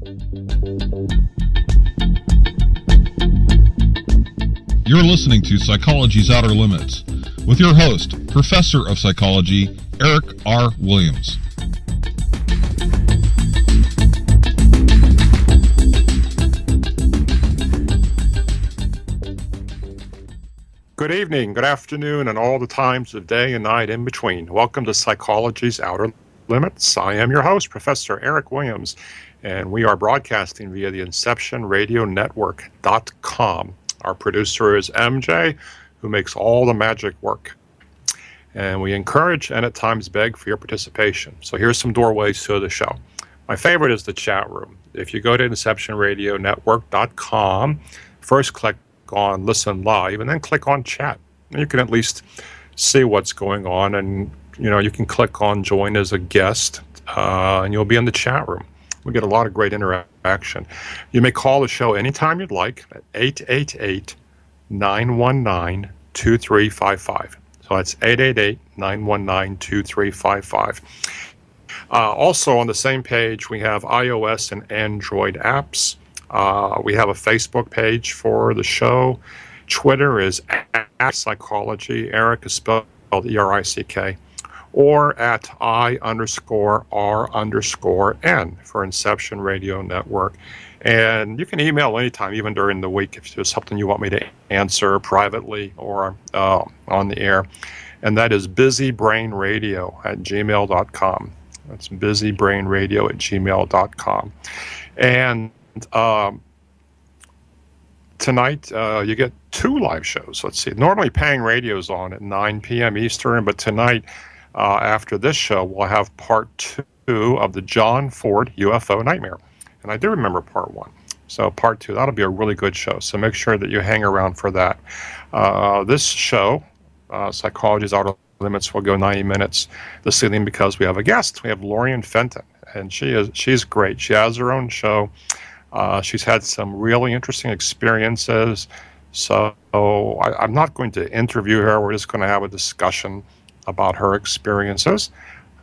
You're listening to Psychology's Outer Limits with your host, Professor of Psychology, Erick R. Williams. Good evening, good afternoon, and all the times of day and night in between. Welcome to Psychology's Outer Limits. I am your host, Professor Erick Williams, and we are broadcasting via the InceptionRadioNetwork.com. Our producer is MJ, who makes all the magic work. And we encourage and at times beg for your participation. So here's some doorways to the show. My favorite is the chat room. If you go to InceptionRadioNetwork.com, first click on Listen Live, and then click on Chat. And you can at least see what's going on, and you can click on Join as a guest, and you'll be in the chat room. We get a lot of great interaction. You may call the show anytime you'd like at 888-919-2355. So that's 888-919-2355. Also on the same page, we have iOS and Android apps. We have a Facebook page for the show. Twitter is at Psychology. Erick is spelled E-R-I-C-K. Or at I_R_N for Inception Radio Network. And you can email anytime, even during the week, if there's something you want me to answer privately or on the air. And that is busybrainradio@gmail.com. That's busybrainradio@gmail.com. And tonight you get two live shows. Let's see. Normally Pang Radio's on at 9 p.m. Eastern, but tonight after this show we'll have part 2 of the John Ford UFO Nightmare. And I do remember part 1. So part 2, that'll be a really good show. So make sure that you hang around for that. This show, Psychology's Outer Limits, will go 90 minutes this evening because we have a guest. We have Lorien Fenton, and she's great. She has her own show. She's had some really interesting experiences. So I'm not going to interview her. We're just going to have a discussion about her experiences.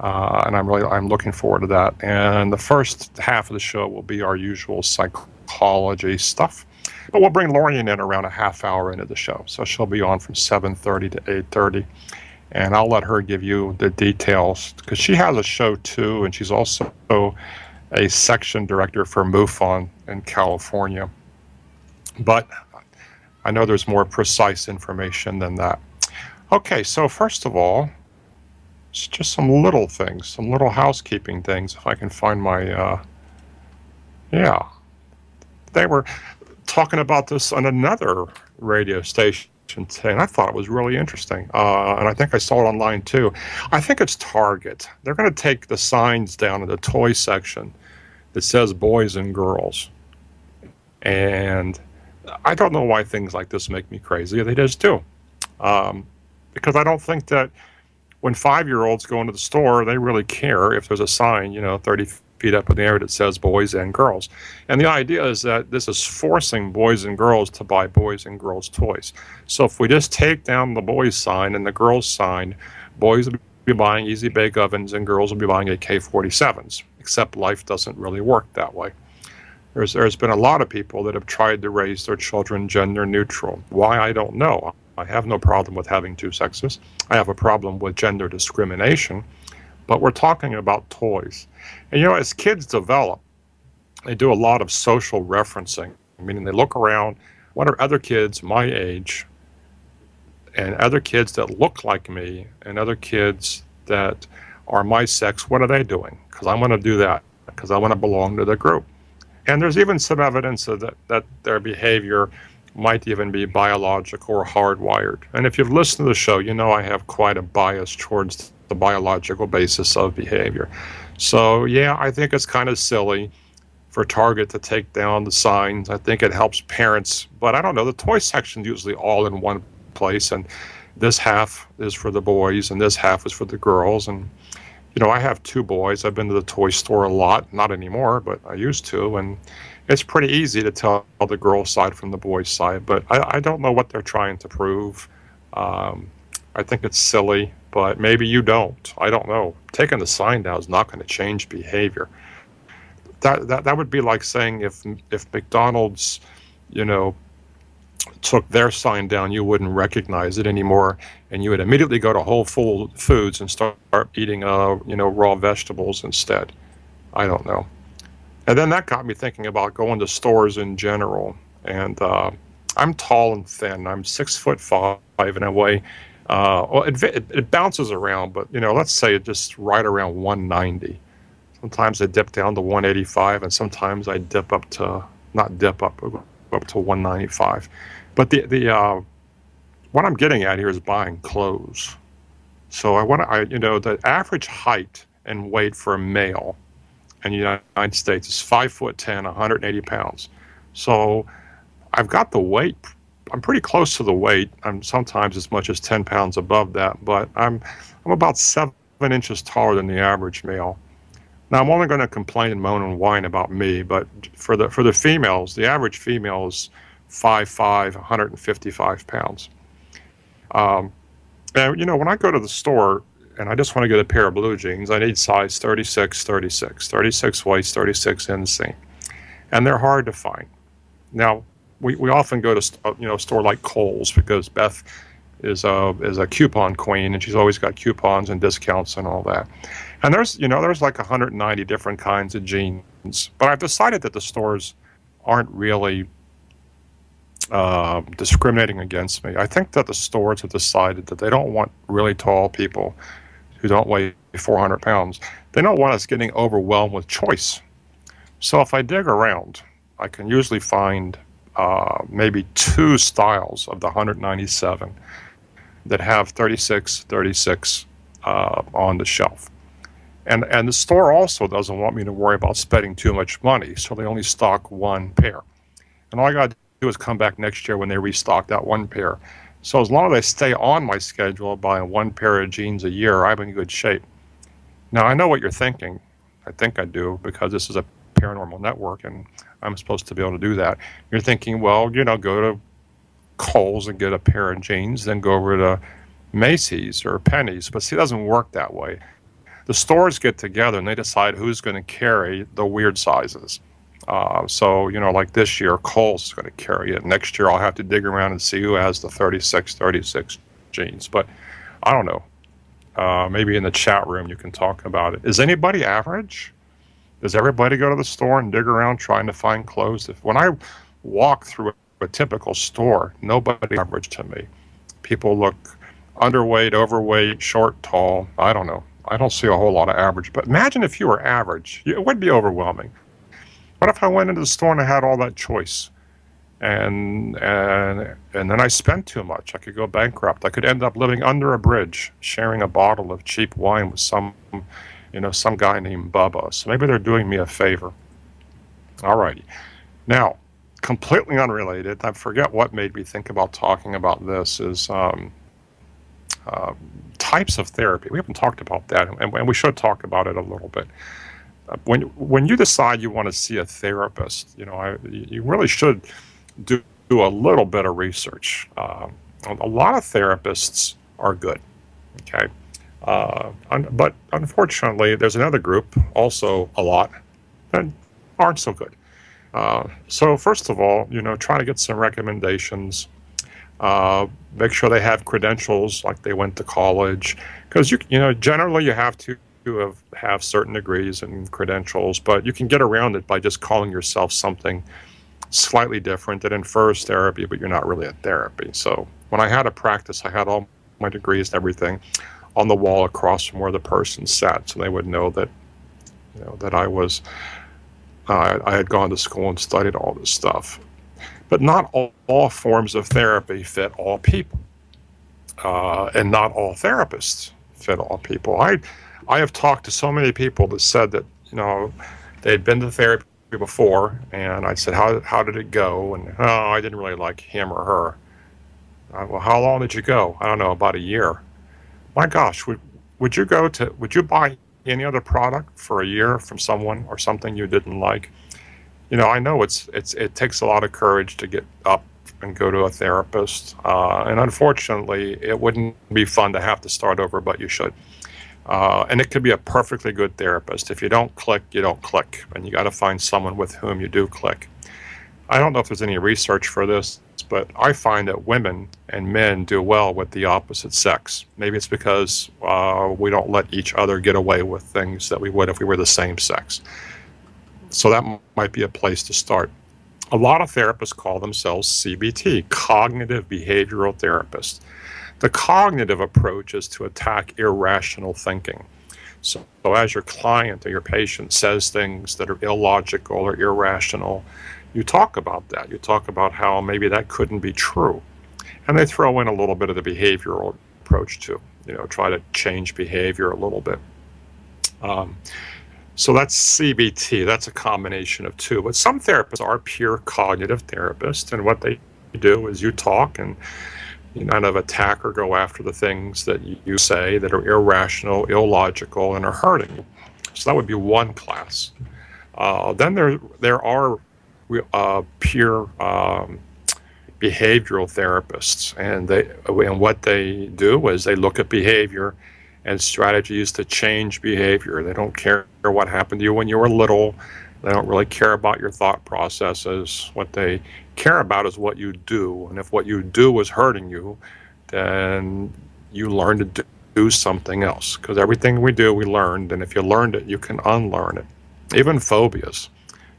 And I'm looking forward to that. And the first half of the show will be our usual psychology stuff. But we'll bring Lorien in around a half hour into the show. So she'll be on from 7:30 to 8:30. And I'll let her give you the details, because she has a show too, and she's also a section director for MUFON in California. But I know there's more precise information than that. Okay, so first of all, it's just some little things, some little housekeeping things, if I can find my, They were talking about this on another radio station today, and I thought it was really interesting. And I think I saw it online too. I think it's Target. They're going to take the signs down in the toy section that says boys and girls. And I don't know why things like this make me crazy. They just do. Because I don't think that when 5-year-olds go into the store, they really care if there's a sign, 30 feet up in the air that says boys and girls. And the idea is that this is forcing boys and girls to buy boys and girls toys. So if we just take down the boys sign and the girls sign, boys will be buying Easy Bake Ovens and girls will be buying AK-47s, except life doesn't really work that way. There's been a lot of people that have tried to raise their children gender neutral. Why, I don't know. I have no problem with having two sexes. I have a problem with gender discrimination, but we're talking about toys. And as kids develop, they do a lot of social referencing, meaning they look around, what are other kids my age and other kids that look like me and other kids that are my sex, what are they doing? Because I want to do that, because I want to belong to the group. And there's even some evidence of that their behavior might even be biological or hardwired. And if you've listened to the show, I have quite a bias towards the biological basis of behavior. So, I think it's kind of silly for Target to take down the signs. I think it helps parents. But I don't know, the toy section's usually all in one place, and this half is for the boys, and this half is for the girls. And, I have 2 boys. I've been to the toy store a lot. Not anymore, but I used to. And it's pretty easy to tell the girl side from the boy side, but I don't know what they're trying to prove. I think it's silly, but maybe you don't. I don't know. Taking the sign down is not going to change behavior. that would be like saying if McDonald's, you know, took their sign down, you wouldn't recognize it anymore, and you would immediately go to Whole Foods and start eating, you know, raw vegetables instead. I don't know. And then that got me thinking about going to stores in general. And I'm tall and thin. I'm 6'5", and I weigh. Well, it bounces around, but you know, let's say it just right around 190. Sometimes I dip down to 185, and sometimes I dip up to not dip up to 195. But the what I'm getting at here is buying clothes. So you know, the average height and weight for a male in the United States is 5'10", 180 pounds. So I've got the weight. I'm pretty close to the weight. I'm sometimes as much as 10 pounds above that, but I'm about 7 inches taller than the average male. Now, I'm only going to complain and moan and whine about me, but for the females, the average female is 5'5", 155 pounds. And, you know, when I go to the store and I just want to get a pair of blue jeans, I need size 36, 36, 36 waist, 36 inseam. And they're hard to find. Now, we often go to, you know, a store like Kohl's because Beth is a coupon queen, and she's always got coupons and discounts and all that. And there's like 190 different kinds of jeans. But I've decided that the stores aren't really discriminating against me. I think that the stores have decided that they don't want really tall people who don't weigh 400 pounds. They don't want us getting overwhelmed with choice. So if I dig around, I can usually find maybe 2 styles of the 197 that have 36 on the shelf. And the store also doesn't want me to worry about spending too much money, so they only stock 1 pair. And all I got to do is come back next year when they restock that 1 pair. So as long as I stay on my schedule buying 1 pair of jeans a year, I'm in good shape. Now, I know what you're thinking. I think I do, because this is a paranormal network and I'm supposed to be able to do that. You're thinking, well, you know, go to Kohl's and get a pair of jeans, then go over to Macy's or Penny's. But see, it doesn't work that way. The stores get together and they decide who's going to carry the weird sizes. So, you know, like this year, Kohl's is going to carry it. Next year, I'll have to dig around and see who has the 36 jeans. But I don't know. Maybe in the chat room you can talk about it. Is anybody average? Does everybody go to the store and dig around trying to find clothes? When I walk through a typical store, nobody average to me. People look underweight, overweight, short, tall. I don't know. I don't see a whole lot of average. But imagine if you were average. It would be overwhelming. What if I went into the store and I had all that choice? And then I spent too much. I could go bankrupt. I could end up living under a bridge, sharing a bottle of cheap wine with some guy named Bubba. So maybe they're doing me a favor. All righty. Now, completely unrelated, I forget what made me think about talking about this, is types of therapy. We haven't talked about that, and we should talk about it a little bit. When you decide you want to see a therapist, you know, you really should do a little bit of research. A lot of therapists are good, okay? But unfortunately, there's another group, also a lot, that aren't so good. So first of all, you know, try to get some recommendations. Make sure they have credentials, like they went to college, because you know, generally you have to have certain degrees and credentials, but you can get around it by just calling yourself something slightly different that infers therapy, but you're not really a therapy. So when I had a practice, I had all my degrees and everything on the wall across from where the person sat, so they would know that, you know, that I had gone to school and studied all this stuff. But not all forms of therapy fit all people, and not all therapists fit all people. I have talked to so many people that said that, you know, they'd been to therapy before, and I said, how did it go? And, oh, I didn't really like him or her. Well, how long did you go? I don't know, about a year. My gosh, would you buy any other product for a year from someone or something you didn't like? You know, I know it takes a lot of courage to get up and go to a therapist, and unfortunately, it wouldn't be fun to have to start over, but you should. And it could be a perfectly good therapist. If you don't click, you don't click. And you got to find someone with whom you do click. I don't know if there's any research for this, but I find that women and men do well with the opposite sex. Maybe it's because we don't let each other get away with things that we would if we were the same sex. So that might be a place to start. A lot of therapists call themselves CBT, cognitive behavioral therapists. The cognitive approach is to attack irrational thinking. So as your client or your patient says things that are illogical or irrational, you talk about that. You talk about how maybe that couldn't be true. And they throw in a little bit of the behavioral approach too, try to change behavior a little bit. So that's CBT. That's a combination of two. But some therapists are pure cognitive therapists, and what they do is you talk and you kind of attack or go after the things that you say that are irrational, illogical, and are hurting you. So that would be one class. Then there are pure behavioral therapists, and what they do is they look at behavior and strategies to change behavior. They don't care what happened to you when you were little. They don't really care about your thought processes. What they care about is what you do. And if what you do is hurting you, then you learn to do something else. Because everything we do, we learned. And if you learned it, you can unlearn it. Even phobias.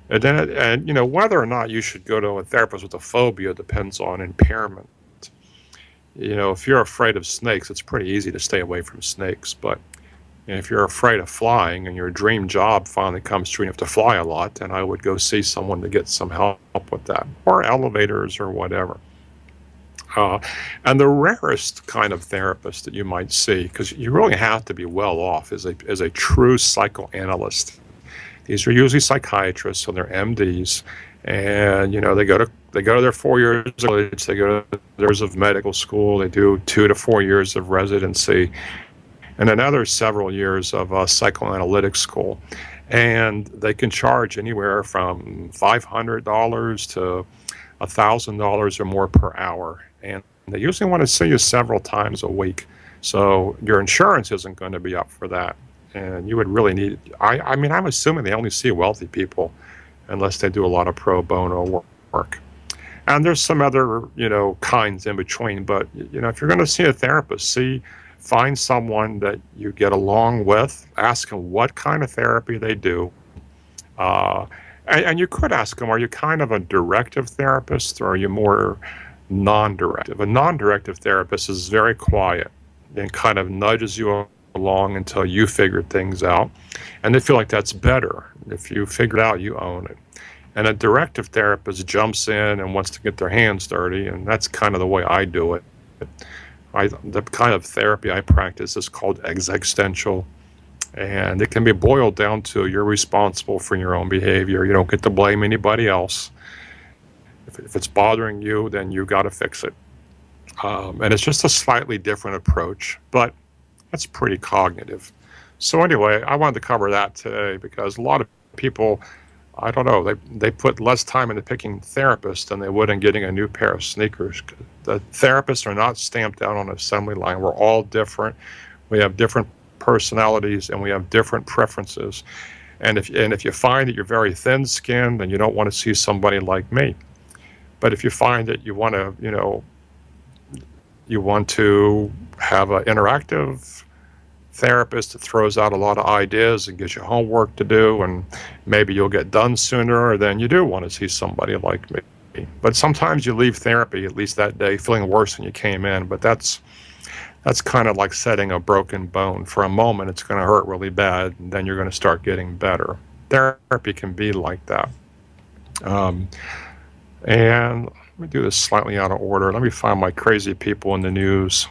And then, whether or not you should go to a therapist with a phobia depends on impairment. If you're afraid of snakes, it's pretty easy to stay away from snakes. But if you're afraid of flying and your dream job finally comes true and you have to fly a lot, then I would go see someone to get some help with that, or elevators or whatever. And the rarest kind of therapist that you might see, because you really have to be well off, is a true psychoanalyst. These are usually psychiatrists, so they're MDs, and they go to their 4 years of college, they go to years of medical school, they do 2 to 4 years of residency, and another several years of psychoanalytic school. And they can charge anywhere from $500 to $1,000 or more per hour. And they usually want to see you several times a week. So your insurance isn't going to be up for that. And you would really need, I'm assuming they only see wealthy people unless they do a lot of pro bono work. And there's some other, kinds in between. But, if you're going to see a therapist, find someone that you get along with, ask them what kind of therapy they do. And you could ask them, are you kind of a directive therapist or are you more non-directive? A non-directive therapist is very quiet and kind of nudges you along until you figure things out. And they feel like that's better. If you figure it out, you own it. And a directive therapist jumps in and wants to get their hands dirty, and that's kind of the way I do it. The kind of therapy I practice is called existential, and it can be boiled down to you're responsible for your own behavior. You don't get to blame anybody else. If it's bothering you, then you got to fix it. And it's just a slightly different approach, but that's pretty cognitive. So anyway, I wanted to cover that today because a lot of people, I don't know, they put less time into picking therapists than they would in getting a new pair of sneakers. The therapists are not stamped out on an assembly line. We're all different. We have different personalities and we have different preferences. And if you find that you're very thin-skinned, then you don't want to see somebody like me. But if you find that you want to have an interactive therapist that throws out a lot of ideas and gives you homework to do, and maybe you'll get done sooner, then you do want to see somebody like me. But sometimes you leave therapy, at least that day, feeling worse than you came in. But that's kind of like setting a broken bone. For a moment, it's going to hurt really bad, and then you're going to start getting better. Therapy can be like that. And let me do this slightly out of order. Let me find my crazy people in the news.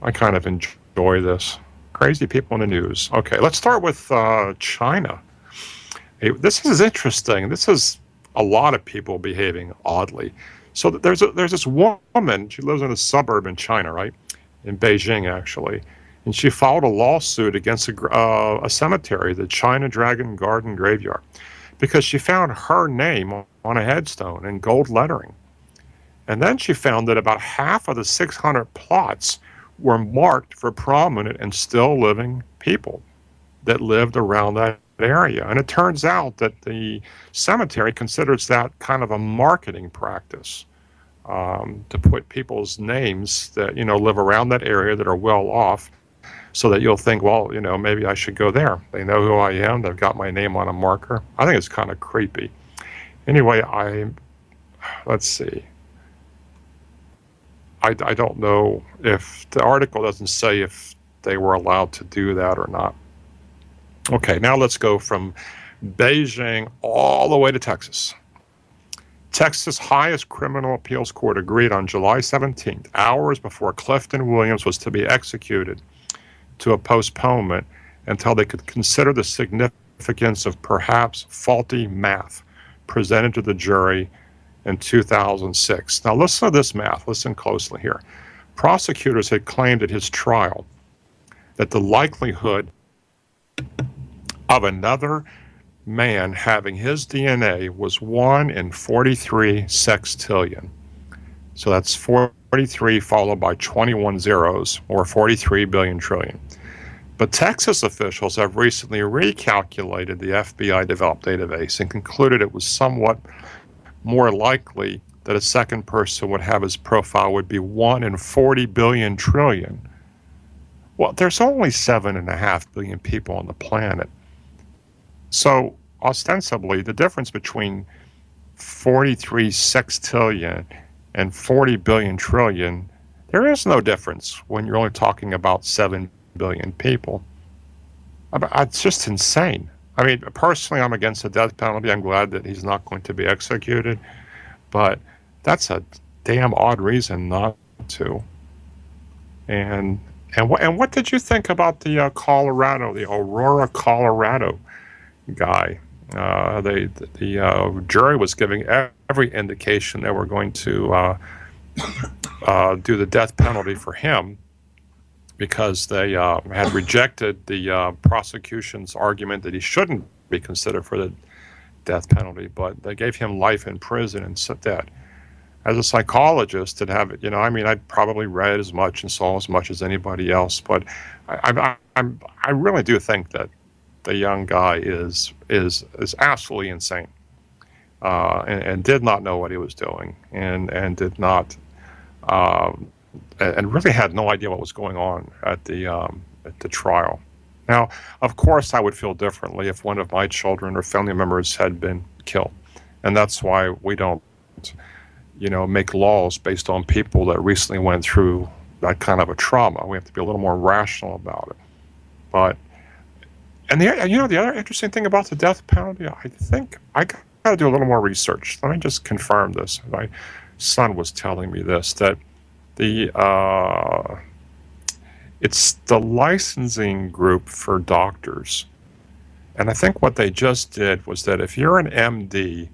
I kind of enjoy this. Crazy people in the news. Okay, let's start with China. This is interesting. This is a lot of people behaving oddly. So there's this woman. She lives in a suburb in China, right? In Beijing, actually. And she filed a lawsuit against a cemetery, the China Dragon Garden Graveyard, because she found her name on a headstone in gold lettering. And then she found that about half of the 600 plots were marked for prominent and still living people that lived around that area. And it turns out that the cemetery considers that kind of a marketing practice, to put people's names that, live around that area that are well off, so that you'll think, well, maybe I should go there. They know who I am. They've got my name on a marker. I think it's kind of creepy. Anyway, let's see. I don't know if the article doesn't say if they were allowed to do that or not. Okay, now let's go from Beijing all the way to Texas. Texas' highest criminal appeals court agreed on July 17th, hours before Clifton Williams was to be executed, to a postponement until they could consider the significance of perhaps faulty math presented to the jury in 2006. Now listen to this math. Listen closely here. Prosecutors had claimed at his trial that the likelihood of another man having his DNA was 1 in 43 sextillion. So that's 43 followed by 21 zeros, or 43 billion trillion. But Texas officials have recently recalculated the FBI-developed database and concluded it was somewhat more likely that a second person would have his profile would be 1 in 40 billion trillion. Well, there's only 7.5 billion people on the planet. So ostensibly, the difference between 43 sextillion and 40 billion trillion, there is no difference when you're only talking about 7 billion people. It's just insane. I mean, personally, I'm against the death penalty. I'm glad that he's not going to be executed, but that's a damn odd reason not to. And what did you think about the Aurora, Colorado guy? The jury was giving every indication they were going to do the death penalty for him, because they had rejected the prosecution's argument that he shouldn't be considered for the death penalty, but they gave him life in prison instead. As a psychologist, that have I'd probably read as much and saw as much as anybody else, but I really do think that the young guy is absolutely insane, and did not know what he was doing, and did not. And really had no idea what was going on at the trial. Now, of course, I would feel differently if one of my children or family members had been killed, and that's why we don't, make laws based on people that recently went through that kind of a trauma. We have to be a little more rational about it. But, and the other interesting thing about the death penalty, I think I got to do a little more research. Let me just confirm this. My son was telling me this, that it's the licensing group for doctors. And I think what they just did was that if you're an MD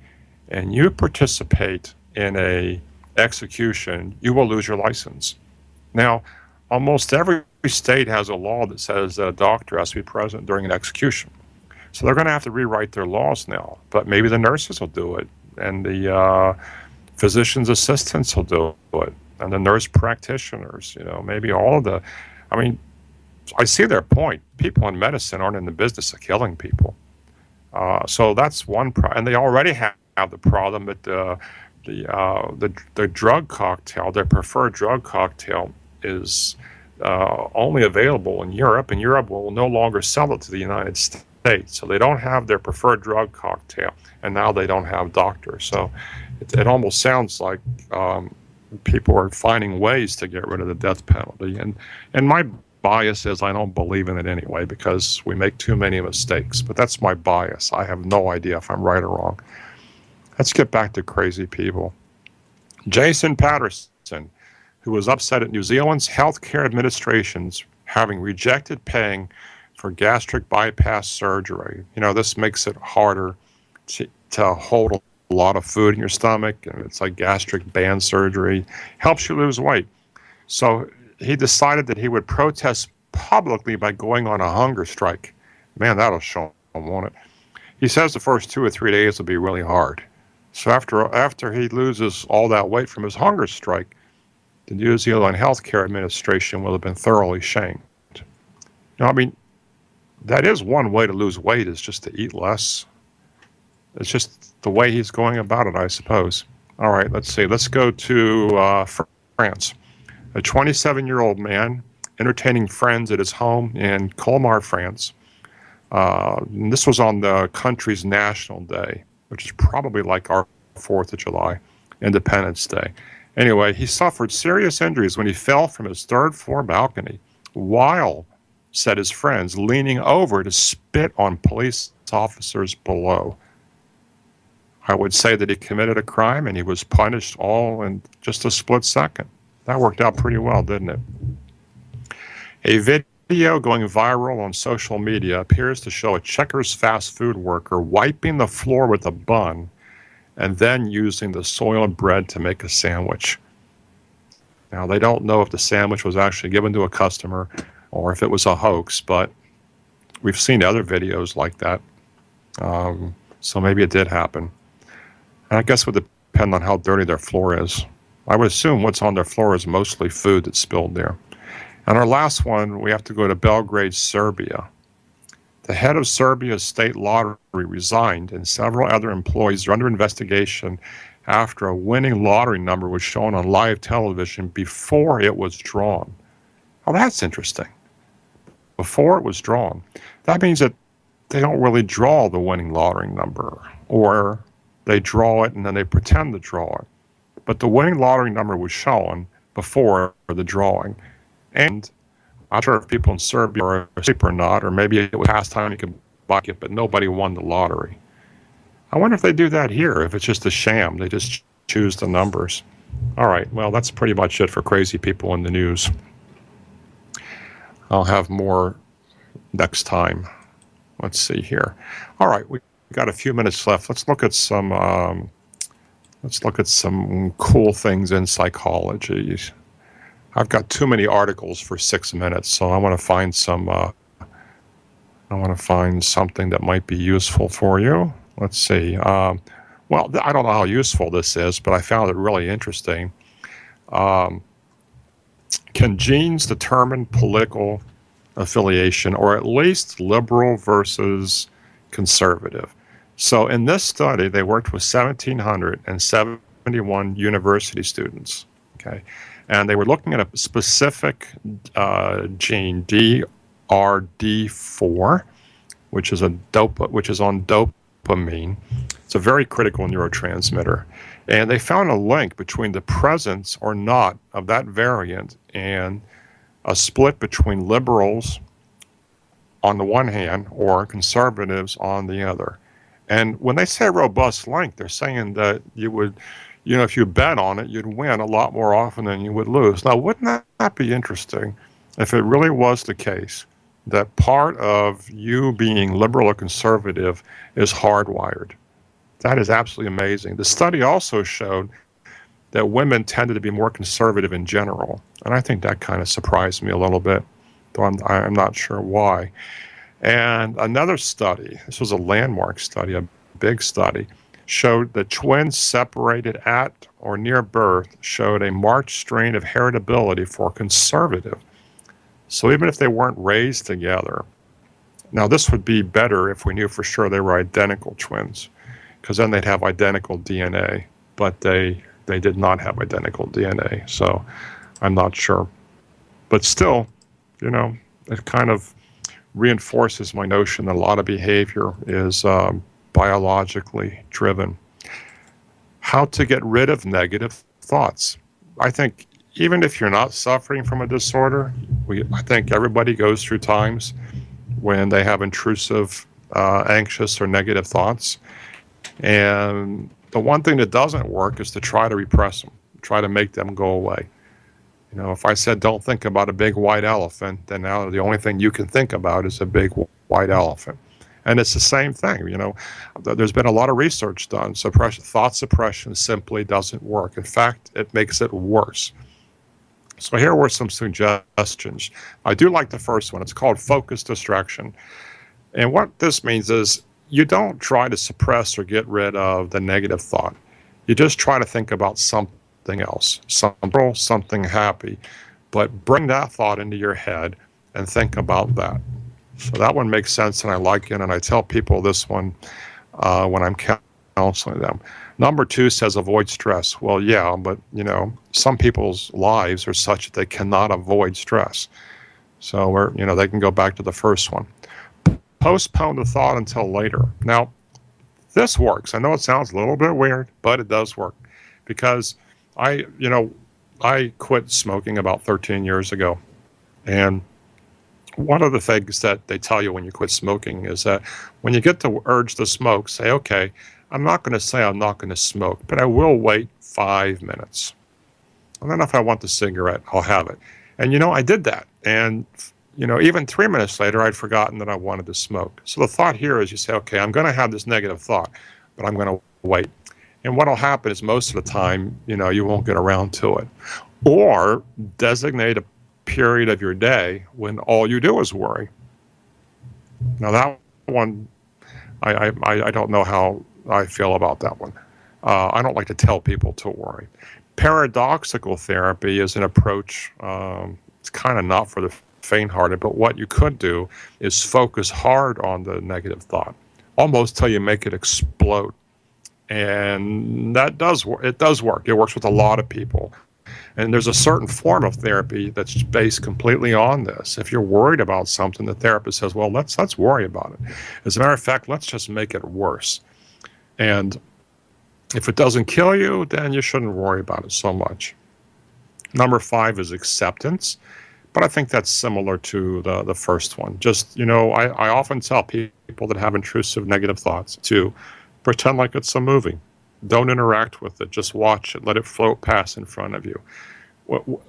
and you participate in a execution, you will lose your license. Now, almost every state has a law that says that a doctor has to be present during an execution. So they're going to have to rewrite their laws now. But maybe the nurses will do it, and the physician's assistants will do it, and the nurse practitioners, maybe all of the, I see their point. People in medicine aren't in the business of killing people. So that's one problem. And they already have the problem that the drug cocktail, their preferred drug cocktail, is only available in Europe, and Europe will no longer sell it to the United States. So they don't have their preferred drug cocktail, and now they don't have doctors. So it almost sounds like people are finding ways to get rid of the death penalty. And my bias is I don't believe in it anyway, because we make too many mistakes. But that's my bias. I have no idea if I'm right or wrong. Let's get back to crazy people. Jason Patterson, who was upset at New Zealand's healthcare administrations having rejected paying for gastric bypass surgery. This makes it harder to hold a lot of food in your stomach, and it's like gastric band surgery. Helps you lose weight. So he decided that he would protest publicly by going on a hunger strike. Man, that'll show him, won't it? He says the first 2 or 3 days will be really hard. So after he loses all that weight from his hunger strike, the New Zealand Healthcare Administration will have been thoroughly shamed. I mean, that is one way to lose weight, is just to eat less. It's just the way he's going about it, I suppose. All right, let's see. Let's go to France. A 27-year-old man entertaining friends at his home in Colmar, France. This was on the country's National Day, which is probably like our 4th of July, Independence Day. Anyway, he suffered serious injuries when he fell from his 3rd-floor balcony while, said his friends, leaning over to spit on police officers below. I would say that he committed a crime and he was punished all in just a split second. That worked out pretty well, didn't it? A video going viral on social media appears to show a Checkers fast food worker wiping the floor with a bun and then using the soiled bread to make a sandwich. Now, they don't know if the sandwich was actually given to a customer or if it was a hoax, but we've seen other videos like that. So maybe it did happen. And I guess it would depend on how dirty their floor is. I would assume what's on their floor is mostly food that's spilled there. And our last one, we have to go to Belgrade, Serbia. The head of Serbia's state lottery resigned, and several other employees are under investigation after a winning lottery number was shown on live television before it was drawn. Oh, that's interesting. Before it was drawn. That means that they don't really draw the winning lottery number, or they draw it and then they pretend to draw it. But the winning lottery number was shown before the drawing. And I'm not sure if people in Serbia are asleep or not, or maybe it was past time you could buy it, but nobody won the lottery. I wonder if they do that here, if it's just a sham. They just choose the numbers. All right, well, that's pretty much it for crazy people in the news. I'll have more next time. Let's see here. All right, we got a few minutes left. Let's look at some cool things in psychology. I've got too many articles for 6 minutes, so I want to find some. I want to find something that might be useful for you. Let's see. Well, I don't know how useful this is, but I found it really interesting. Can genes determine political affiliation, or at least liberal versus conservative? So in this study, they worked with 1,771 university students. Okay. And they were looking at a specific gene, DRD4, which is on dopamine. It's a very critical neurotransmitter. And they found a link between the presence or not of that variant and a split between liberals on the one hand or conservatives on the other. And when they say robust link, they're saying that you would, if you bet on it, you'd win a lot more often than you would lose. Now, wouldn't that be interesting if it really was the case that part of you being liberal or conservative is hardwired? That is absolutely amazing. The study also showed that women tended to be more conservative in general. And I think that kind of surprised me a little bit, though I'm not sure why. And another study, this was a landmark study, a big study, showed that twins separated at or near birth showed a marked strain of heritability for conservative. So even if they weren't raised together, now this would be better if we knew for sure they were identical twins, because then they'd have identical DNA, but they did not have identical DNA, so I'm not sure. But still, it kind of reinforces my notion that a lot of behavior is biologically driven. How to get rid of negative thoughts. I think even if you're not suffering from a disorder, I think everybody goes through times when they have intrusive, anxious or negative thoughts. And the one thing that doesn't work is to try to repress them, try to make them go away. If I said don't think about a big white elephant, then now the only thing you can think about is a big white elephant. And it's the same thing. There's been a lot of research done. Thought suppression simply doesn't work. In fact, it makes it worse. So here were some suggestions. I do like the first one. It's called focus distraction. And what this means is you don't try to suppress or get rid of the negative thought. You just try to think about something something else, something happy. But bring that thought into your head and think about that. So that one makes sense, and I like it, and I tell people this one when I'm counseling them. Number 2 says avoid stress. Well, yeah, but, some people's lives are such that they cannot avoid stress. So, they can go back to the first one. Postpone the thought until later. Now, this works. I know it sounds a little bit weird, but it does work. Because I quit smoking about 13 years ago. And one of the things that they tell you when you quit smoking is that when you get the urge to smoke, say, okay, I'm not going to say I'm not going to smoke, but I will wait 5 minutes. And then if I want the cigarette, I'll have it. And, I did that. And, even 3 minutes later, I'd forgotten that I wanted to smoke. So the thought here is you say, okay, I'm going to have this negative thought, but I'm going to wait. And what will happen is most of the time, you won't get around to it. Or designate a period of your day when all you do is worry. Now that one, I don't know how I feel about that one. I don't like to tell people to worry. Paradoxical therapy is an approach. It's kind of not for the faint-hearted, but what you could do is focus hard on the negative thought, almost till you make it explode. And that does work. It does work. It works with a lot of people. And there's a certain form of therapy that's based completely on this. If you're worried about something, the therapist says, well, let's worry about it. As a matter of fact, let's just make it worse. And if it doesn't kill you, then you shouldn't worry about it so much. Number 5 is acceptance. But I think that's similar to the first one. Just, I often tell people that have intrusive negative thoughts to pretend like it's a movie. Don't interact with it. Just watch it. Let it float past in front of you.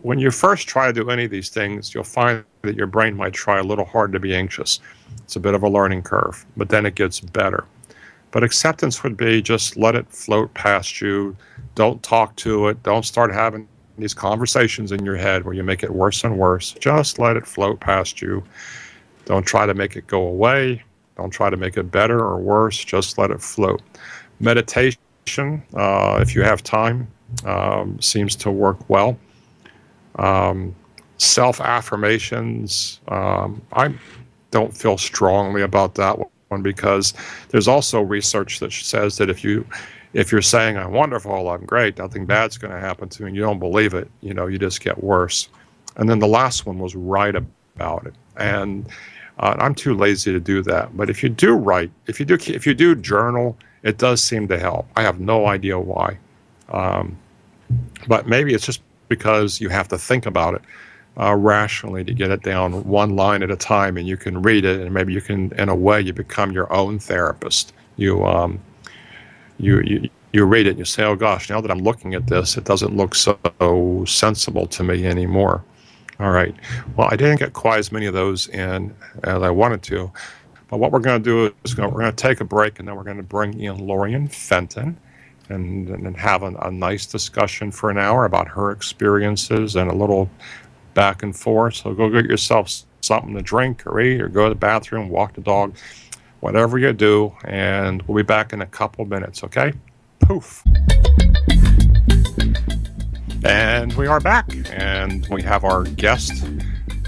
When you first try to do any of these things, you'll find that your brain might try a little hard to be anxious. It's a bit of a learning curve, but then it gets better. But acceptance would be just let it float past you. Don't talk to it. Don't start having these conversations in your head where you make it worse and worse. Just let it float past you. Don't try to make it go away. Don't try to make it better or worse. Just let it float. Meditation, if you have time, seems to work well. Self-affirmations, I don't feel strongly about that one because there's also research that says that if you're saying I'm wonderful, I'm great, nothing bad's going to happen to me, and you don't believe it, you just get worse. And then the last one was write about it. And I'm too lazy to do that. But if you do write, if you do journal, it does seem to help. I have no idea why. But maybe it's just because you have to think about it rationally to get it down one line at a time, and you can read it, and maybe you can, in a way, you become your own therapist. You read it and you say, oh gosh, now that I'm looking at this, it doesn't look so sensible to me anymore. All right. Well, I didn't get quite as many of those in as I wanted to. But what we're going to do is we're going to take a break, and then we're going to bring in Lorien Fenton and have a nice discussion for an hour about her experiences and a little back and forth. So go get yourself something to drink or eat or go to the bathroom, walk the dog, whatever you do, and we'll be back in a couple minutes, okay? Poof. And we are back, and we have our guest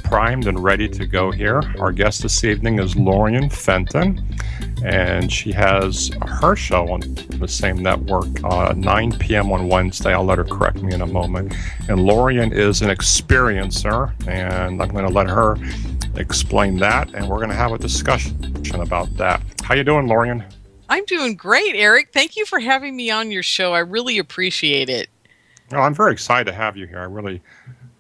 primed and ready to go here. Our guest this evening is Lorien Fenton, and she has her show on the same network, 9 p.m. on Wednesday. I'll let her correct me in a moment. And Lorien is an experiencer, and I'm going to let her explain that, and we're going to have a discussion about that. How you doing, Lorien? I'm doing great, Eric. Thank you for having me on your show. I really appreciate it. Well, I'm very excited to have you here. I really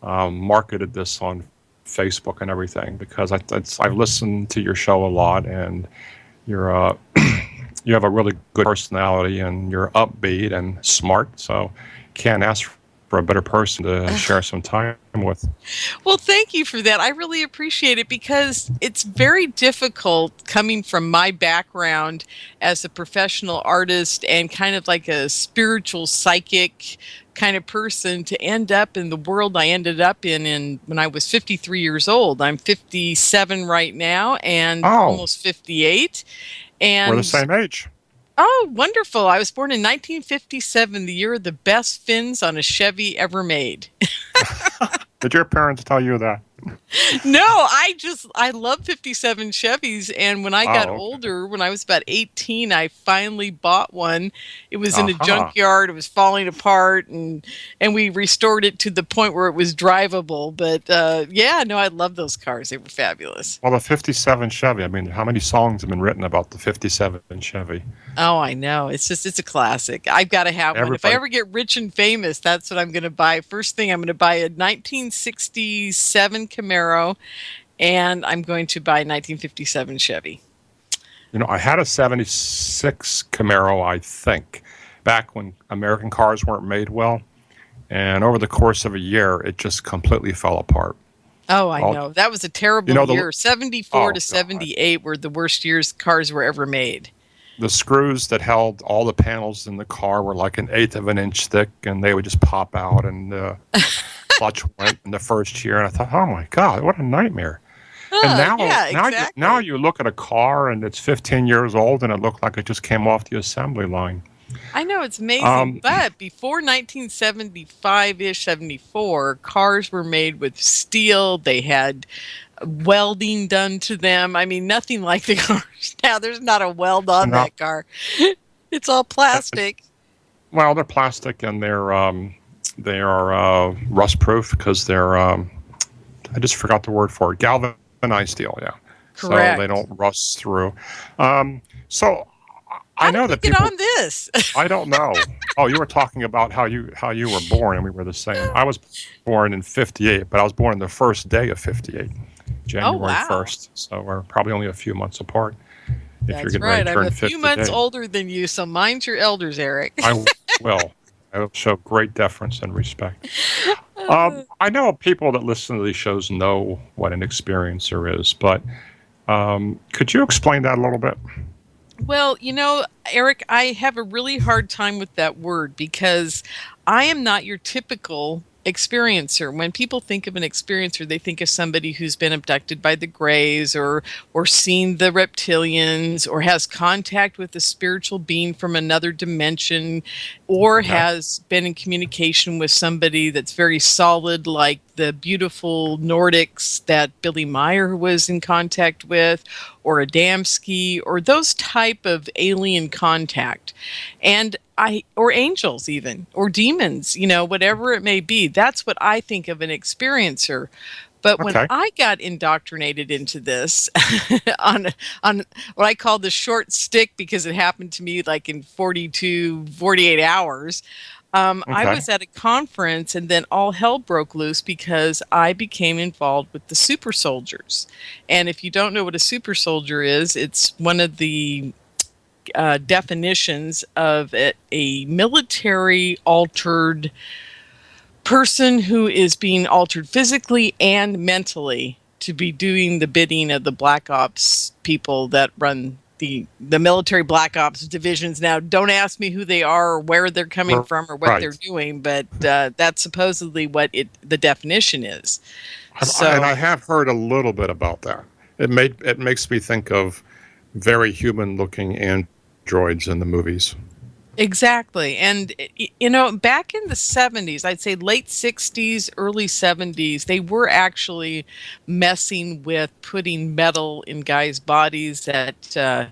marketed this on Facebook and everything because I've listened to your show a lot, and you're you have a really good personality, and you're upbeat and smart. So can't ask for a better person to share some time with. Well, thank you for that. I really appreciate it because it's very difficult coming from my background as a professional artist and kind of like a spiritual psychic kind of person to end up in the world I ended up in when I was 53 years old. I'm 57 right now and almost 58. And we're the same age. Oh, wonderful. I was born in 1957, the year of the best fins on a Chevy ever made. Did your parents tell you that? No, I love 57 Chevys. And when I got older, when I was about 18, I finally bought one. It was in a junkyard. It was falling apart, and we restored it to the point where it was drivable. But I love those cars. They were fabulous. Well, the 57 Chevy, I mean, how many songs have been written about the 57 Chevy? Oh, I know. It's a classic. I've got to have one. If I ever get rich and famous, that's what I'm going to buy. First thing, I'm going to buy a 1967 Camaro, and I'm going to buy a 1957 Chevy. You know, I had a 76 Camaro, I think, back when American cars weren't made well. And over the course of a year, it just completely fell apart. Oh, I know. That was a terrible year. 74 to 78 were the worst years cars were ever made. The screws that held all the panels in the car were like 1/8 of an inch thick, and they would just pop out, and the clutch went in the first year. And I thought, oh my God, what a nightmare. And now you look at a car and it's 15 years old and it looked like it just came off the assembly line. I know, it's amazing. But before 1975-ish, 74, cars were made with steel. They had welding done to them. I mean, nothing like the cars now. There's not a weld on that car. It's all plastic. Well, they're plastic, and they are rust proof because they're I just forgot the word for it. Galvanized steel, yeah. Correct. So they don't rust through. So I know that people get on this. I don't know. Oh, you were talking about how you were born, and we were the same. I was born in 58, but I was born on the first day of 58. January 1st, so we're probably only a few months apart. That's you're getting right. Ready to turn I'm a few months older than you, so mind your elders, Eric. I will. I will show great deference and respect. I know people that listen to these shows know what an experiencer is, but could you explain that a little bit? Well, you know, Eric, I have a really hard time with that word because I am not your typical experiencer. When people think of an experiencer, they think of somebody who's been abducted by the Greys or seen the reptilians or has contact with a spiritual being from another dimension or has been in communication with somebody that's very solid, like the beautiful Nordics that Billy Meyer was in contact with, or Adamski, or those type of alien contact. And or angels even, or demons, you know, whatever it may be. That's what I think of an experiencer. But when I got indoctrinated into this on what I call the short stick, because it happened to me like in 48 hours, I was at a conference and then all hell broke loose because I became involved with the super soldiers. And if you don't know what a super soldier is, it's one of the definitions of a military altered person who is being altered physically and mentally to be doing the bidding of the Black Ops people that run the military Black Ops divisions. Now, don't ask me who they are or where they're coming from or what they're doing, but that's supposedly what the definition is. And I have heard a little bit about that. It makes me think of very human-looking androids in the movies. Exactly. And, you know, back in the 70s, I'd say late 60s, early 70s, they were actually messing with putting metal in guys' bodies that,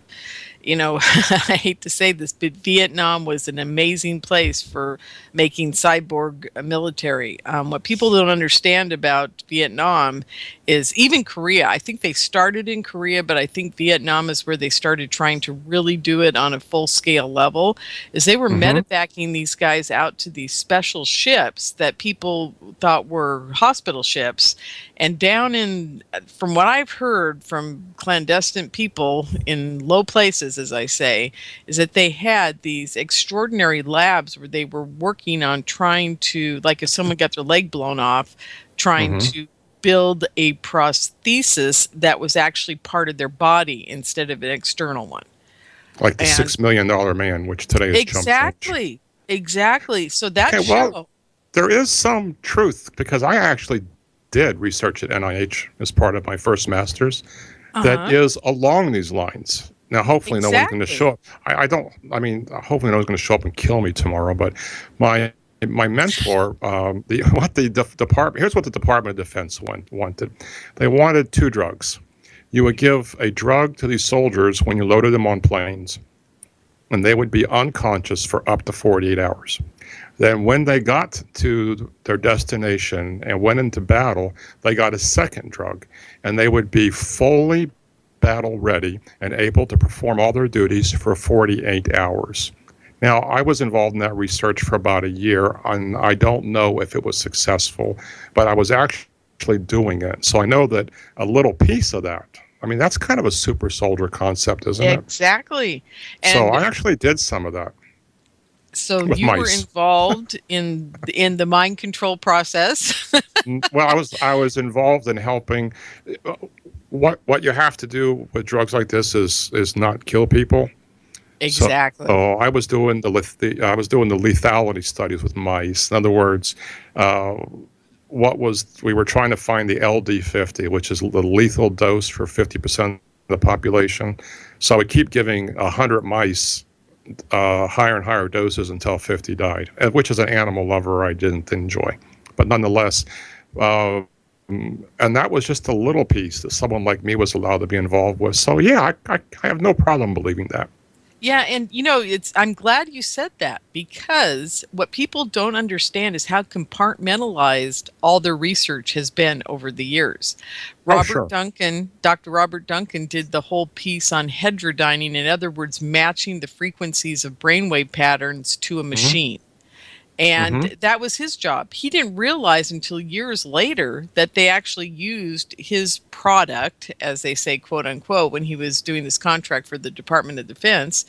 you know, I hate to say this, but Vietnam was an amazing place for making cyborg military. What people don't understand about Vietnam is even Korea. I think they started in Korea, but I think Vietnam is where they started trying to really do it on a full-scale level, is they were medevacing these guys out to these special ships that people thought were hospital ships. And down in, from what I've heard from clandestine people in low places, as I say, is that they had these extraordinary labs where they were working on trying to, like if someone got their leg blown off, trying to build a prosthesis that was actually part of their body instead of an external one. Like the $6 million man, which today is exactly. So that show. Well, there is some truth, because I actually did research at NIH as part of my first master's that is along these lines. Now, hopefully, no one's going to Exactly. show up. Hopefully, no one's going to show up and kill me tomorrow. But my mentor, here's what the Department of Defense wanted. They wanted 2 drugs. You would give a drug to these soldiers when you loaded them on planes, and they would be unconscious for up to 48 hours. Then when they got to their destination and went into battle, they got a second drug, and they would be fully battle ready and able to perform all their duties for 48 hours. Now, I was involved in that research for about a year, and I don't know if it was successful, but I was actually doing it. So I know that a little piece of that, that's kind of a super soldier concept, isn't it? Exactly. And so I actually did some of that. So with you mice. were involved in the mind control process. Well, I was involved in helping. What you have to do with drugs like this is not kill people. Exactly. So I was doing the lethality studies with mice. In other words, we were trying to find the LD50, which is the lethal dose for 50% of the population. So I would keep giving 100 mice higher and higher doses until 50 died, which as an animal lover I didn't enjoy. But nonetheless, and that was just a little piece that someone like me was allowed to be involved with. So yeah, I have no problem believing that. Yeah, and I'm glad you said that, because what people don't understand is how compartmentalized all their research has been over the years. Sure. Dr. Robert Duncan did the whole piece on heterodyning, in other words, matching the frequencies of brainwave patterns to a machine. And that was his job. He didn't realize until years later that they actually used his product, as they say, quote unquote, when he was doing this contract for the Department of Defense,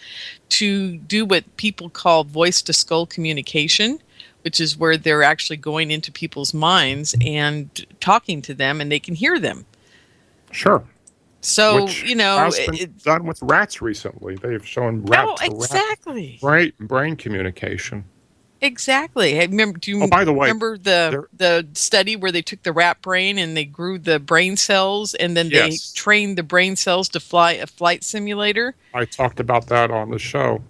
to do what people call voice to skull communication, which is where they're actually going into people's minds and talking to them, and they can hear them. Sure. So, which has been done with rats recently. They've shown rat brain communication. Exactly. Do you remember the study where they took the rat brain and they grew the brain cells, and then they trained the brain cells to fly a flight simulator? I talked about that on the show.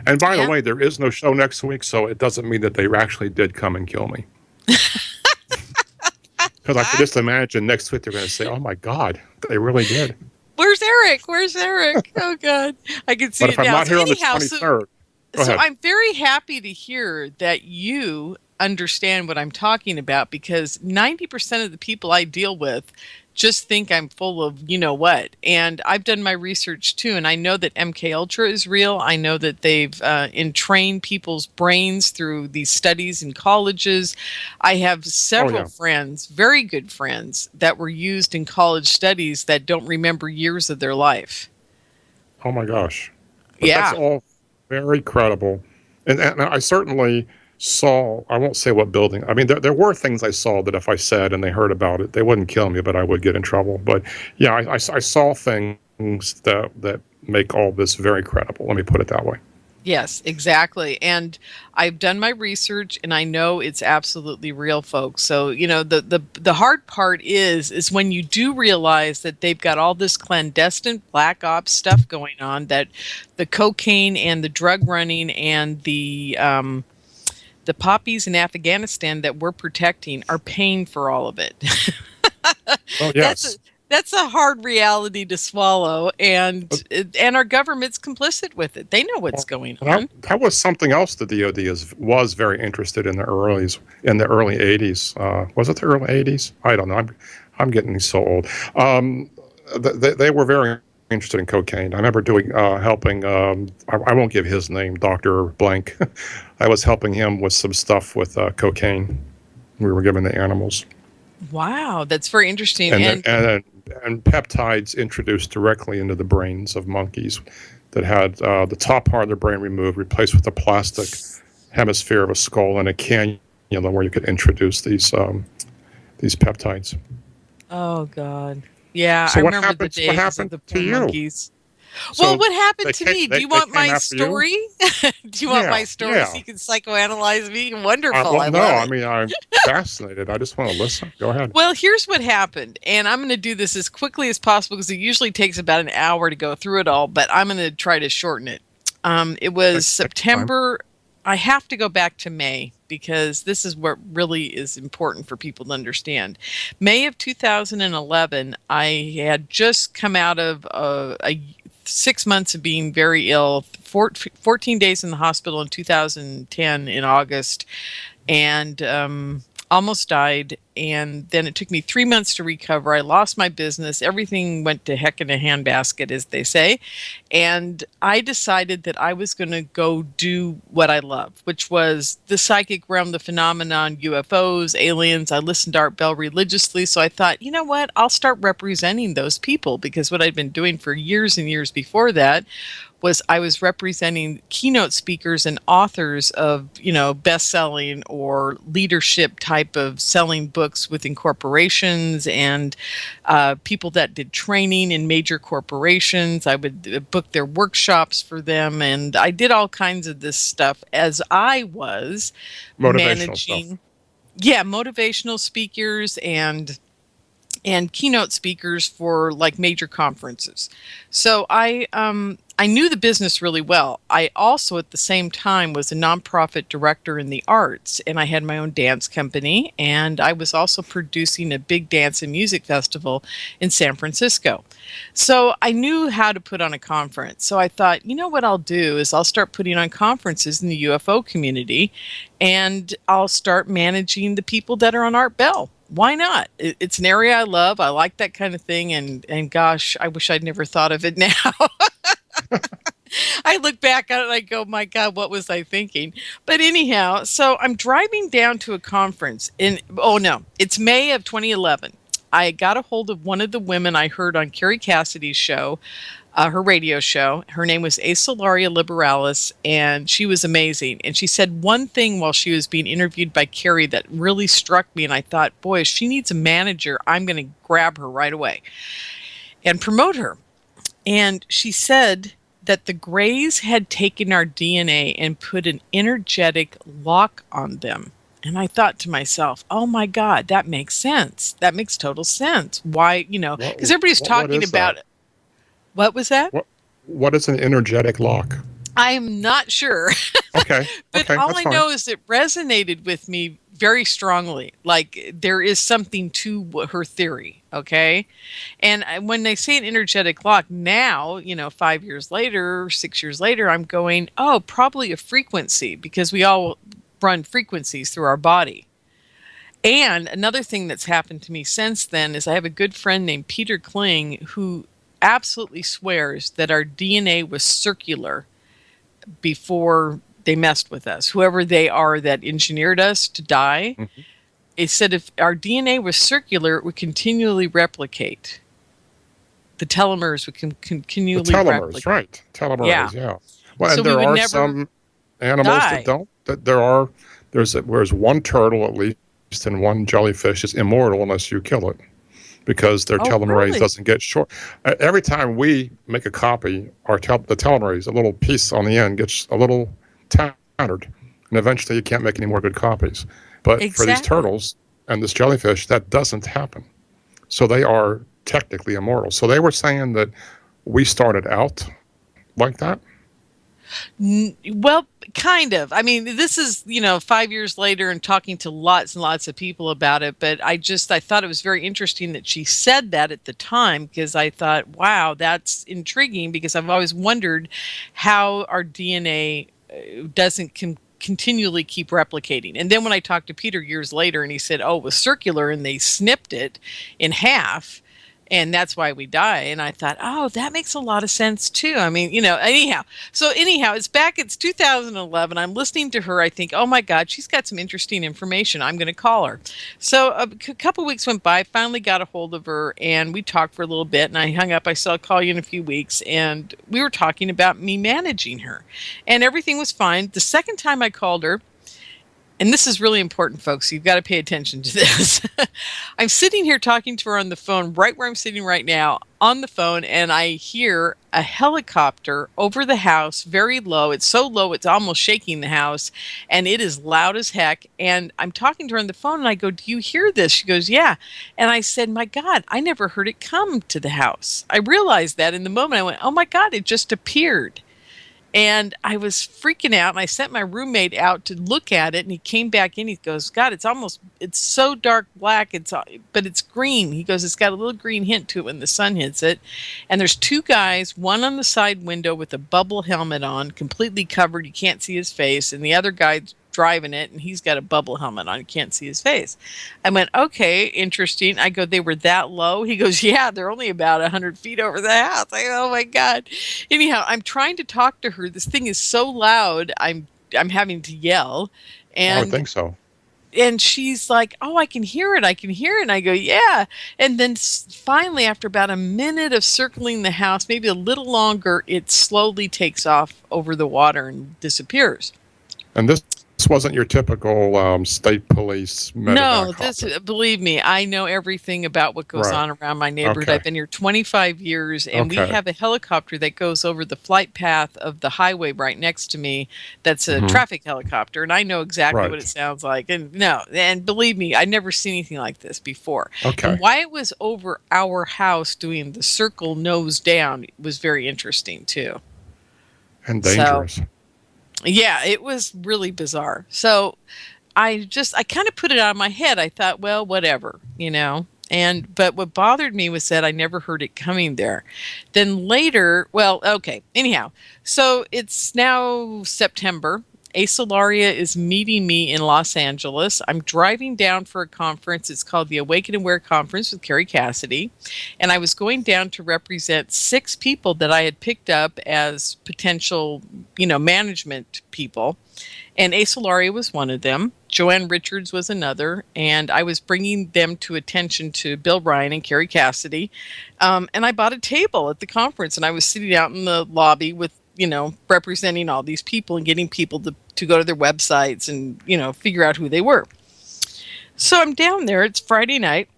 And by the way, there is no show next week, so it doesn't mean that they actually did come and kill me. Because I can just imagine next week they're going to say, "Oh my God, they really did." Where's Erick? Oh God, I can see it now. But if I'm not here on the 23rd. So I'm very happy to hear that you understand what I'm talking about, because 90% of the people I deal with just think I'm full of what. And I've done my research too, and I know that MK Ultra is real. I know that they've entrained people's brains through these studies in colleges. I have several friends, very good friends, that were used in college studies that don't remember years of their life. Oh my gosh. But that's all very credible. And I certainly saw, I won't say what building. There were things I saw that if I said and they heard about it, they wouldn't kill me, but I would get in trouble. But yeah, I saw things that make all this very credible. Let me put it that way. Yes, exactly. And I've done my research, and I know it's absolutely real, folks. So, the hard part is when you do realize that they've got all this clandestine black ops stuff going on, that the cocaine and the drug running and the poppies in Afghanistan that we're protecting are paying for all of it. Oh, yes. That's a hard reality to swallow, and our government's complicit with it. They know what's going on. That was something else the DoD was very interested in the early 80s. Was it the early 80s? I don't know. I'm getting so old. They were very interested in cocaine. I remember helping. I won't give his name, Dr. Blank. I was helping him with some stuff with cocaine. We were giving the animals. Wow, that's very interesting. And peptides introduced directly into the brains of monkeys that had the top part of their brain removed, replaced with a plastic hemisphere of a skull and a cannula where you could introduce these peptides. Oh God, yeah. So I what remember the days happened of the to you? monkeys. Well, what happened to me? Do you want my after story? Do you want my story so you can psychoanalyze me? Wonderful. Well, I no, love it. I mean, I'm fascinated. I just want to listen. Go ahead. Well, here's what happened, and I'm going to do this as quickly as possible because it usually takes about an hour to go through it all, but I'm going to try to shorten it. It was September. I have to go back to May because this is what really is important for people to understand. May of 2011, I had just come out of a 6 months of being very ill, 14 days in the hospital in 2010 in August, and almost died. And then it took me 3 months to recover. I lost my business. Everything went to heck in a handbasket, as they say. And I decided that I was going to go do what I love, which was the psychic realm, the phenomenon, UFOs, aliens. I listened to Art Bell religiously. So I thought, you know what? I'll start representing those people, because what I'd been doing for years and years before that was I was representing keynote speakers and authors of, best-selling or leadership type of selling books within corporations, and people that did training in major corporations. I would book their workshops for them, and I did all kinds of this stuff as I was managing. Yeah, motivational speakers and keynote speakers for like major conferences. So I knew the business really well. I also, at the same time, was a nonprofit director in the arts, and I had my own dance company, and I was also producing a big dance and music festival in San Francisco. So I knew how to put on a conference. So I thought, what I'll do is I'll start putting on conferences in the UFO community, and I'll start managing the people that are on Art Bell. Why not? It's an area I love. I like that kind of thing, and gosh, I wish I'd never thought of it now. I look back at it and I go, my God, what was I thinking? But anyhow, so I'm driving down to a conference it's May of 2011. I got a hold of one of the women I heard on Carrie Cassidy's show, her radio show. Her name was Asolaria Liberalis, and she was amazing. And she said one thing while she was being interviewed by Carrie that really struck me, and I thought, boy, if she needs a manager, I'm going to grab her right away and promote her. And she said that the Greys had taken our DNA and put an energetic lock on them. And I thought to myself, oh my God, that makes sense. That makes total sense. Why, because everybody's talking about it. What was that? What is an energetic lock? I'm not sure. Okay. But all I know is it resonated with me very strongly. Like there is something to her theory. Okay. And when they say an energetic lock now, 5 years later, 6 years later, I'm going, oh, probably a frequency, because we all run frequencies through our body. And another thing that's happened to me since then is I have a good friend named Peter Kling who absolutely swears that our DNA was circular before they messed with us. Whoever they are that engineered us to die, it said if our DNA was circular, it would continually replicate. The telomeres would continually replicate. Right. Telomeres, yeah. Well, so and there are some animals that don't. There's one turtle at least and one jellyfish is immortal unless you kill it, because their telomerase doesn't get short. Every time we make a copy, the telomerase, a little piece on the end, gets a little tattered, and eventually you can't make any more good copies. But for these turtles and this jellyfish, that doesn't happen. So they are technically immortal. So they were saying that we started out like that? Well, kind of. I mean, this is, 5 years later and talking to lots and lots of people about it. But I thought it was very interesting that she said that at the time, because I thought, wow, that's intriguing, because I've always wondered how our DNA doesn't continually keep replicating. And then when I talked to Peter years later and he said, oh, it was circular and they snipped it in half, and that's why we die. And I thought, oh, that makes a lot of sense too. I mean, anyhow, it's 2011. I'm listening to her. I think, oh my God, she's got some interesting information. I'm going to call her. So a couple weeks went by, finally got a hold of her, and we talked for a little bit, and I hung up. I said, I'll call you in a few weeks. And we were talking about me managing her, and everything was fine. The second time I called her, and this is really important, folks. You've got to pay attention to this. I'm sitting here talking to her on the phone, right where I'm sitting right now, on the phone, and I hear a helicopter over the house, very low. It's so low, it's almost shaking the house, and it is loud as heck. And I'm talking to her on the phone, and I go, "Do you hear this?" She goes, "Yeah." And I said, "My God, I never heard it come to the house." I realized that in the moment. I went, "Oh my God, it just appeared." And I was freaking out, and I sent my roommate out to look at it, and he came back in. He goes, "God, it's so dark black, but it's green." He goes, "It's got a little green hint to it when the sun hits it." And there's two guys, one on the side window with a bubble helmet on, completely covered. You can't see his face. And the other guy driving it, and he's got a bubble helmet on. You can't see his face. I went, "Okay, interesting." I go, "They were that low?" He goes, "Yeah, they're only about 100 feet over the house." I go, "Oh my God." Anyhow, I'm trying to talk to her. This thing is so loud, I'm having to yell. And I would think so. And she's like, "Oh, I can hear it. I can hear it." And I go, "Yeah." And then finally, after about a minute of circling the house, maybe a little longer, it slowly takes off over the water and disappears. And this wasn't your typical state police medevac No, helicopter. believe me, I know everything about what goes on around my neighborhood. Okay. I've been here 25 years, and we Okay. have a helicopter that goes over the flight path of the highway right next to me. That's a traffic helicopter, and I know exactly what it sounds like. And believe me, I'd never seen anything like this before. Okay. And why it was over our house doing the circle nose down was very interesting too. And dangerous. Yeah, it was really bizarre. So I kind of put it out of my head. I thought, well, whatever, but what bothered me was that I never heard it coming there. Then later, anyhow, so it's now September. Asa Lauria is meeting me in Los Angeles. I'm driving down for a conference. It's called the Awaken and Aware Conference with Carrie Cassidy. And I was going down to represent 6 people that I had picked up as potential, management people. And Asa Lauria was one of them. Joanne Richards was another. And I was bringing them to attention to Bill Ryan and Carrie Cassidy. And I bought a table at the conference. And I was sitting out in the lobby with, representing all these people and getting people to go to their websites and, figure out who they were. So I'm down there. It's Friday night.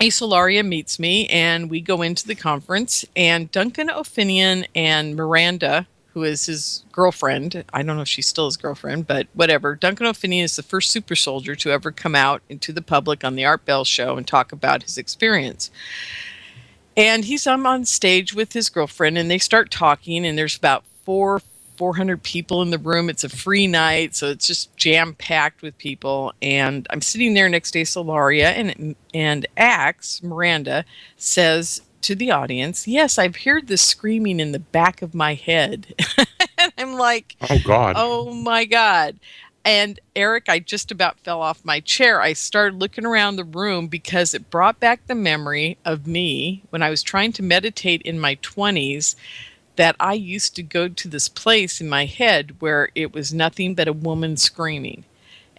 Asa Lauria meets me, and we go into the conference. And Duncan O'Finian and Miranda, who is his girlfriend, I don't know if she's still his girlfriend, but whatever. Duncan O'Finian is the first super soldier to ever come out into the public on the Art Bell show and talk about his experience. And I'm on stage with his girlfriend, and they start talking, and there's about 400 people in the room. It's a free night, so it's just jam-packed with people. And I'm sitting there next to Asa Lauria, and Axe, Miranda, says to the audience, "Yes, I've heard this screaming in the back of my head." And I'm like, "Oh, God. Oh, my God." And Eric, I just about fell off my chair. I started looking around the room because it brought back the memory of me when I was trying to meditate in my 20s, that I used to go to this place in my head where it was nothing but a woman screaming.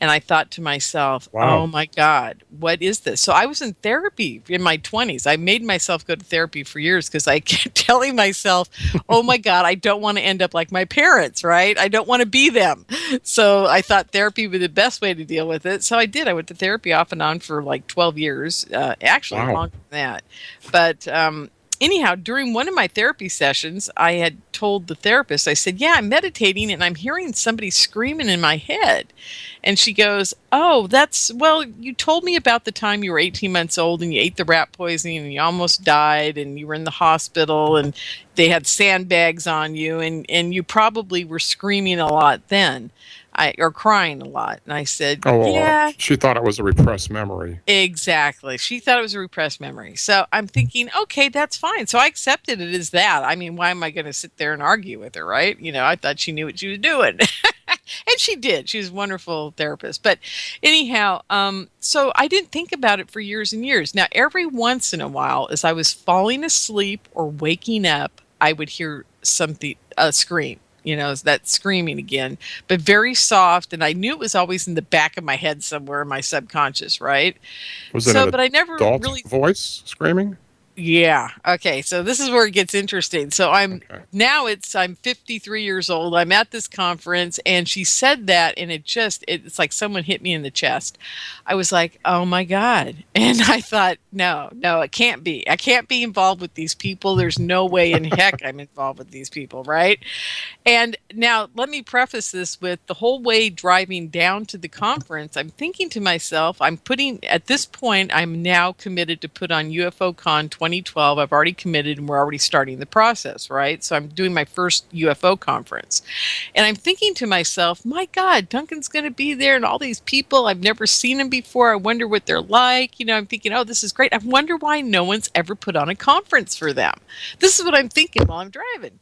And I thought to myself, Wow. Oh my God, what is this? So I was in therapy in my 20s. I made myself go to therapy for years because I kept telling myself, oh my God, I don't want to end up like my parents, right? I don't want to be them. So I thought therapy would be the best way to deal with it. So I did. I went to therapy off and on for like 12 years, actually Wow. longer than that. But anyhow, during one of my therapy sessions, I had told the therapist, I said, yeah, I'm meditating and I'm hearing somebody screaming in my head. And she goes, oh, you told me about the time you were 18 months old and you ate the rat poisoning and you almost died and you were in the hospital and they had sandbags on you and you probably were screaming a lot then. Or crying a lot. And I said, yeah. She thought it was a repressed memory. Exactly. She thought it was a repressed memory. So I'm thinking, okay, that's fine. So I accepted it as that. I mean, why am I going to sit there and argue with her, right? I thought she knew what she was doing. And she did. She was a wonderful therapist. But anyhow, so I didn't think about it for years and years. Now, every once in a while, as I was falling asleep or waking up, I would hear something, a scream. That screaming again, but very soft. And I knew it was always in the back of my head somewhere in my subconscious, right? Was it an but I never adult really voice screaming? Yeah. Okay. So this is where it gets interesting. So I'm 53 years old. I'm at this conference, and she said that, and it's like someone hit me in the chest. I was like, oh my God. And I thought, no, it can't be. I can't be involved with these people. There's no way in heck I'm involved with these people. Right. And now let me preface this with the whole way driving down to the conference. I'm thinking to myself, at this point, I'm now committed to put on UFO Con 2012. I've already committed, and we're already starting the process, right? So I'm doing my first UFO conference. And I'm thinking to myself, my God, Duncan's going to be there, and all these people, I've never seen them before. I wonder what they're like. I'm thinking, oh, this is great. I wonder why no one's ever put on a conference for them. This is what I'm thinking while I'm driving.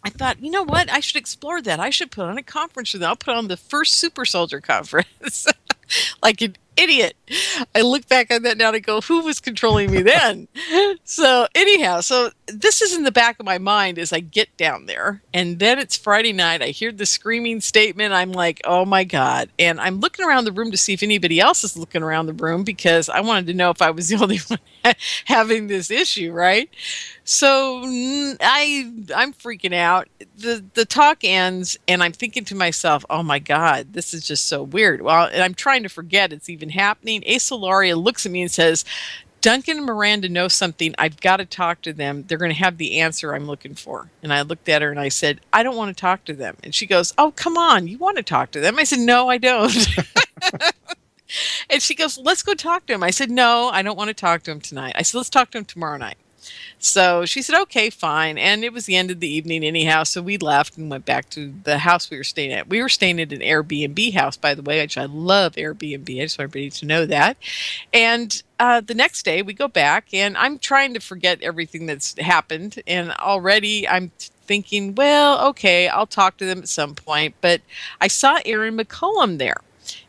I thought, you know what? I should explore that. I should put on a conference for them. I'll put on the first Super Soldier conference. Like an idiot. I look back on that now and go, who was controlling me then? So anyhow, this is in the back of my mind as I get down there. And then it's Friday night. I hear the screaming statement. I'm like, oh my God. And I'm looking around the room to see if anybody else is looking around the room, because I wanted to know if I was the only one having this issue, right? So I'm freaking out. The talk ends, and I'm thinking to myself, oh my God, this is just so weird. Well, and I'm trying to forget it's even happening. Asa Lauria looks at me and says, Duncan and Miranda know something. I've got to talk to them. They're going to have the answer I'm looking for. And I looked at her and I said, I don't want to talk to them. And she goes, oh, come on. You want to talk to them? I said, no, I don't. And she goes, let's go talk to him. I said, no, I don't want to talk to him tonight. I said, let's talk to him tomorrow night. So she said, okay, fine. And it was the end of the evening anyhow. So we left and went back to the house we were staying at. We were staying at an Airbnb house, by the way, which I love Airbnb. I just want everybody to know that. And the next day we go back, and I'm trying to forget everything that's happened. And already I'm thinking, well, okay, I'll talk to them at some point. But I saw Aaron McCullum there.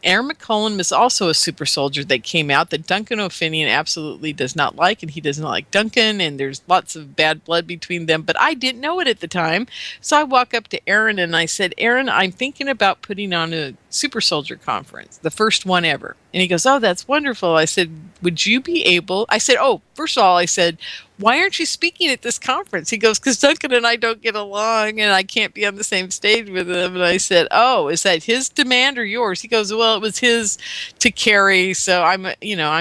Aaron McCullum is also a super soldier that came out that Duncan O'Finian absolutely does not like, and he does not like Duncan, and there's lots of bad blood between them, but I didn't know it at the time. So I walk up to Aaron and I said, Aaron, I'm thinking about putting on a super soldier conference, the first one ever. And he goes, oh, that's wonderful. I said, would you be able? I said, oh, first of all, I said, why aren't you speaking at this conference? He goes, because Duncan and I don't get along and I can't be on the same stage with him. And I said, oh, is that his demand or yours? He goes, well, it was his to carry. So I'm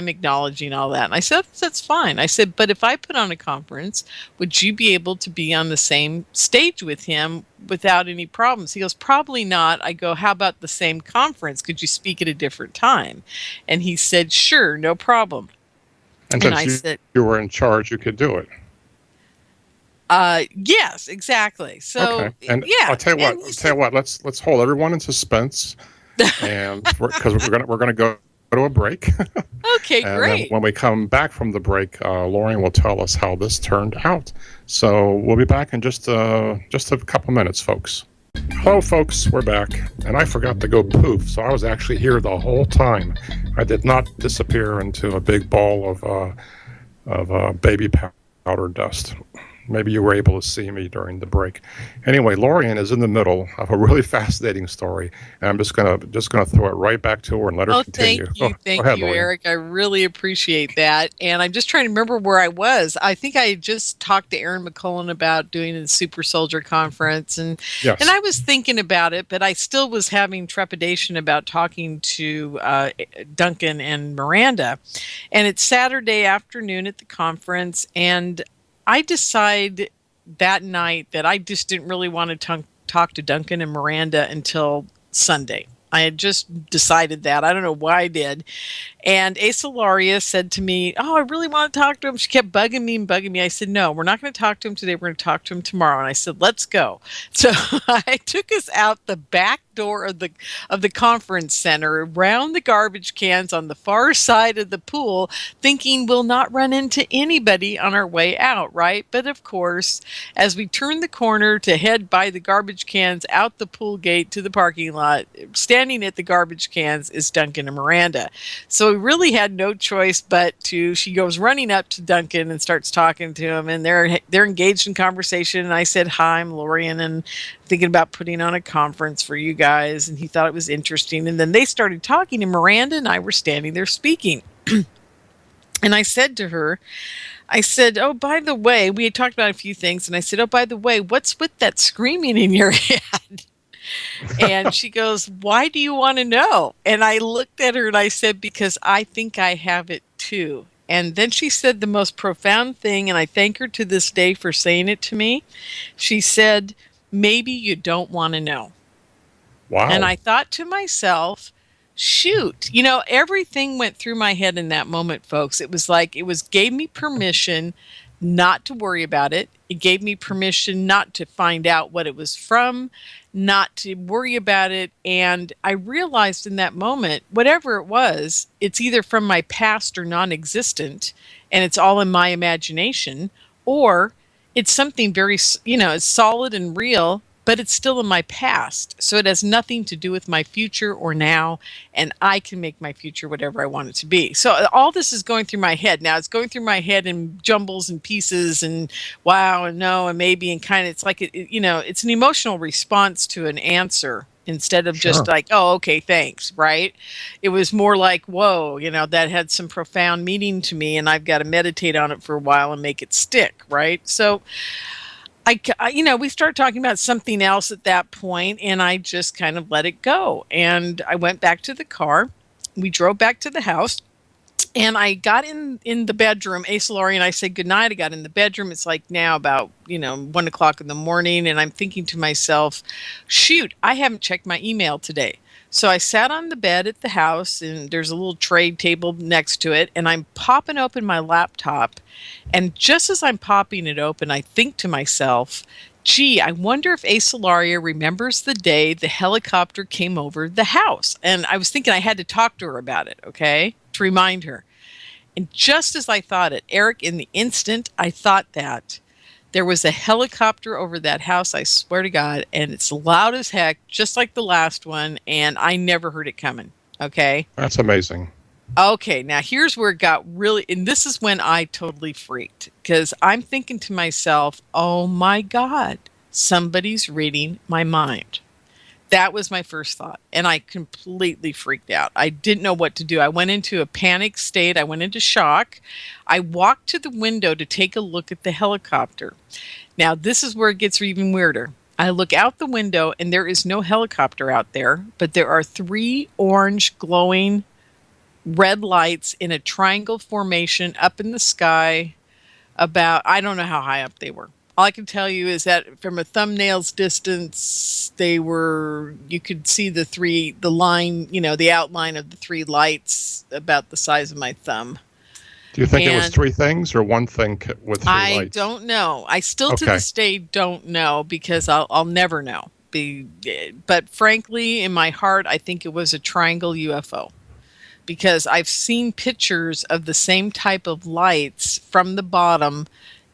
acknowledging all that. And I said, that's fine. I said, but if I put on a conference, would you be able to be on the same stage with him without any problems? He goes, probably not. I go, how about the same conference? Could you speak at a different time? And he said, sure, no problem. And since you were in charge, you could do it. Yes, exactly. So, okay. And yeah. I'll tell you what. Let's hold everyone in suspense, and because we're gonna go to a break. Okay, and great. Then when we come back from the break, Lorien will tell us how this turned out. So we'll be back in just a couple minutes, folks. Hello, folks. We're back, and I forgot to go poof, so I was actually here the whole time. I did not disappear into a big ball of baby powder dust. Maybe you were able to see me during the break. Anyway, Lorien is in the middle of a really fascinating story, and I'm just gonna throw it right back to her and let her continue. Thank you, Eric. I really appreciate that. And I'm just trying to remember where I was. I think I just talked to Aaron McCullum about doing a Super Soldier conference, and yes. And I was thinking about it, but I still was having trepidation about talking to Duncan and Miranda. And it's Saturday afternoon at the conference, and I decide that night that I just didn't really want to talk to Duncan and Miranda until Sunday. I had just decided that. I don't know why I did. And Asa Lauria said to me, oh, I really want to talk to him. She kept bugging me. I said, no, we're not going to talk to him today. We're going to talk to him tomorrow. And I said, let's go. So I took us out the back door of the conference center, around the garbage cans on the far side of the pool, thinking we'll not run into anybody on our way out, right? But of course, as we turned the corner to head by the garbage cans out the pool gate to the parking lot, standing at the garbage cans is Duncan and Miranda. So we really had no choice but she goes running up to Duncan and starts talking to him, and they're engaged in conversation. And I said, hi, I'm Lorien, and thinking about putting on a conference for you guys. And he thought it was interesting. And then they started talking, and Miranda and I were standing there speaking. And I said to her, I said, oh, by the way, we had talked about a few things. And I said, oh, by the way, what's with that screaming in your head? And she goes, why do you want to know? And I looked at her and I said, because I think I have it too. And then she said the most profound thing, and I thank her to this day for saying it to me. She said, maybe you don't want to know. Wow. And I thought to myself, shoot, everything went through my head in that moment, folks. It was like, gave me permission not to worry about it. It gave me permission not to find out what it was from, not to worry about it. And I realized in that moment, whatever it was, it's either from my past or non-existent, and it's all in my imagination, or it's something very, it's solid and real, but it's still in my past. So it has nothing to do with my future or now, and I can make my future whatever I want it to be. So all this is going through my head. Now it's going through my head in jumbles and pieces and wow and no and maybe, and kind of, it's like, it's an emotional response to an answer instead of just like, oh, okay, thanks, right? It was more like, whoa, that had some profound meaning to me, and I've got to meditate on it for a while and make it stick, right? So we started talking about something else at that point, and I just kind of let it go. And I went back to the car. We drove back to the house, and I got in the bedroom. Asa Laurie and I said goodnight. I got in the bedroom. It's like now about 1 o'clock in the morning, and I'm thinking to myself, shoot, I haven't checked my email today. So I sat on the bed at the house, and there's a little tray table next to it, and I'm popping open my laptop. And just as I'm popping it open, I think to myself, gee, I wonder if Asa Laurie remembers the day the helicopter came over the house. And I was thinking I had to talk to her about it, okay, to remind her. And just as I thought it, Eric, in the instant I thought that, there was a helicopter over that house, I swear to God, and it's loud as heck, just like the last one, and I never heard it coming, okay? That's amazing. Okay, now here's where it got really, and this is when I totally freaked, because I'm thinking to myself, oh my God, somebody's reading my mind. That was my first thought, and I completely freaked out. I didn't know what to do. I went into a panic state. I went into shock. I walked to the window to take a look at the helicopter. Now, this is where it gets even weirder. I look out the window, and there is no helicopter out there, but there are 3 orange glowing red lights in a triangle formation up in the sky about, I don't know how high up they were. All I can tell you is that from a thumbnail's distance, you could see the line, the outline of the 3 lights about the size of my thumb. Do you think it was 3 things or one thing with 3 lights? I don't know. I still to this day don't know, because I'll never know. But frankly, in my heart, I think it was a triangle UFO. Because I've seen pictures of the same type of lights from the bottom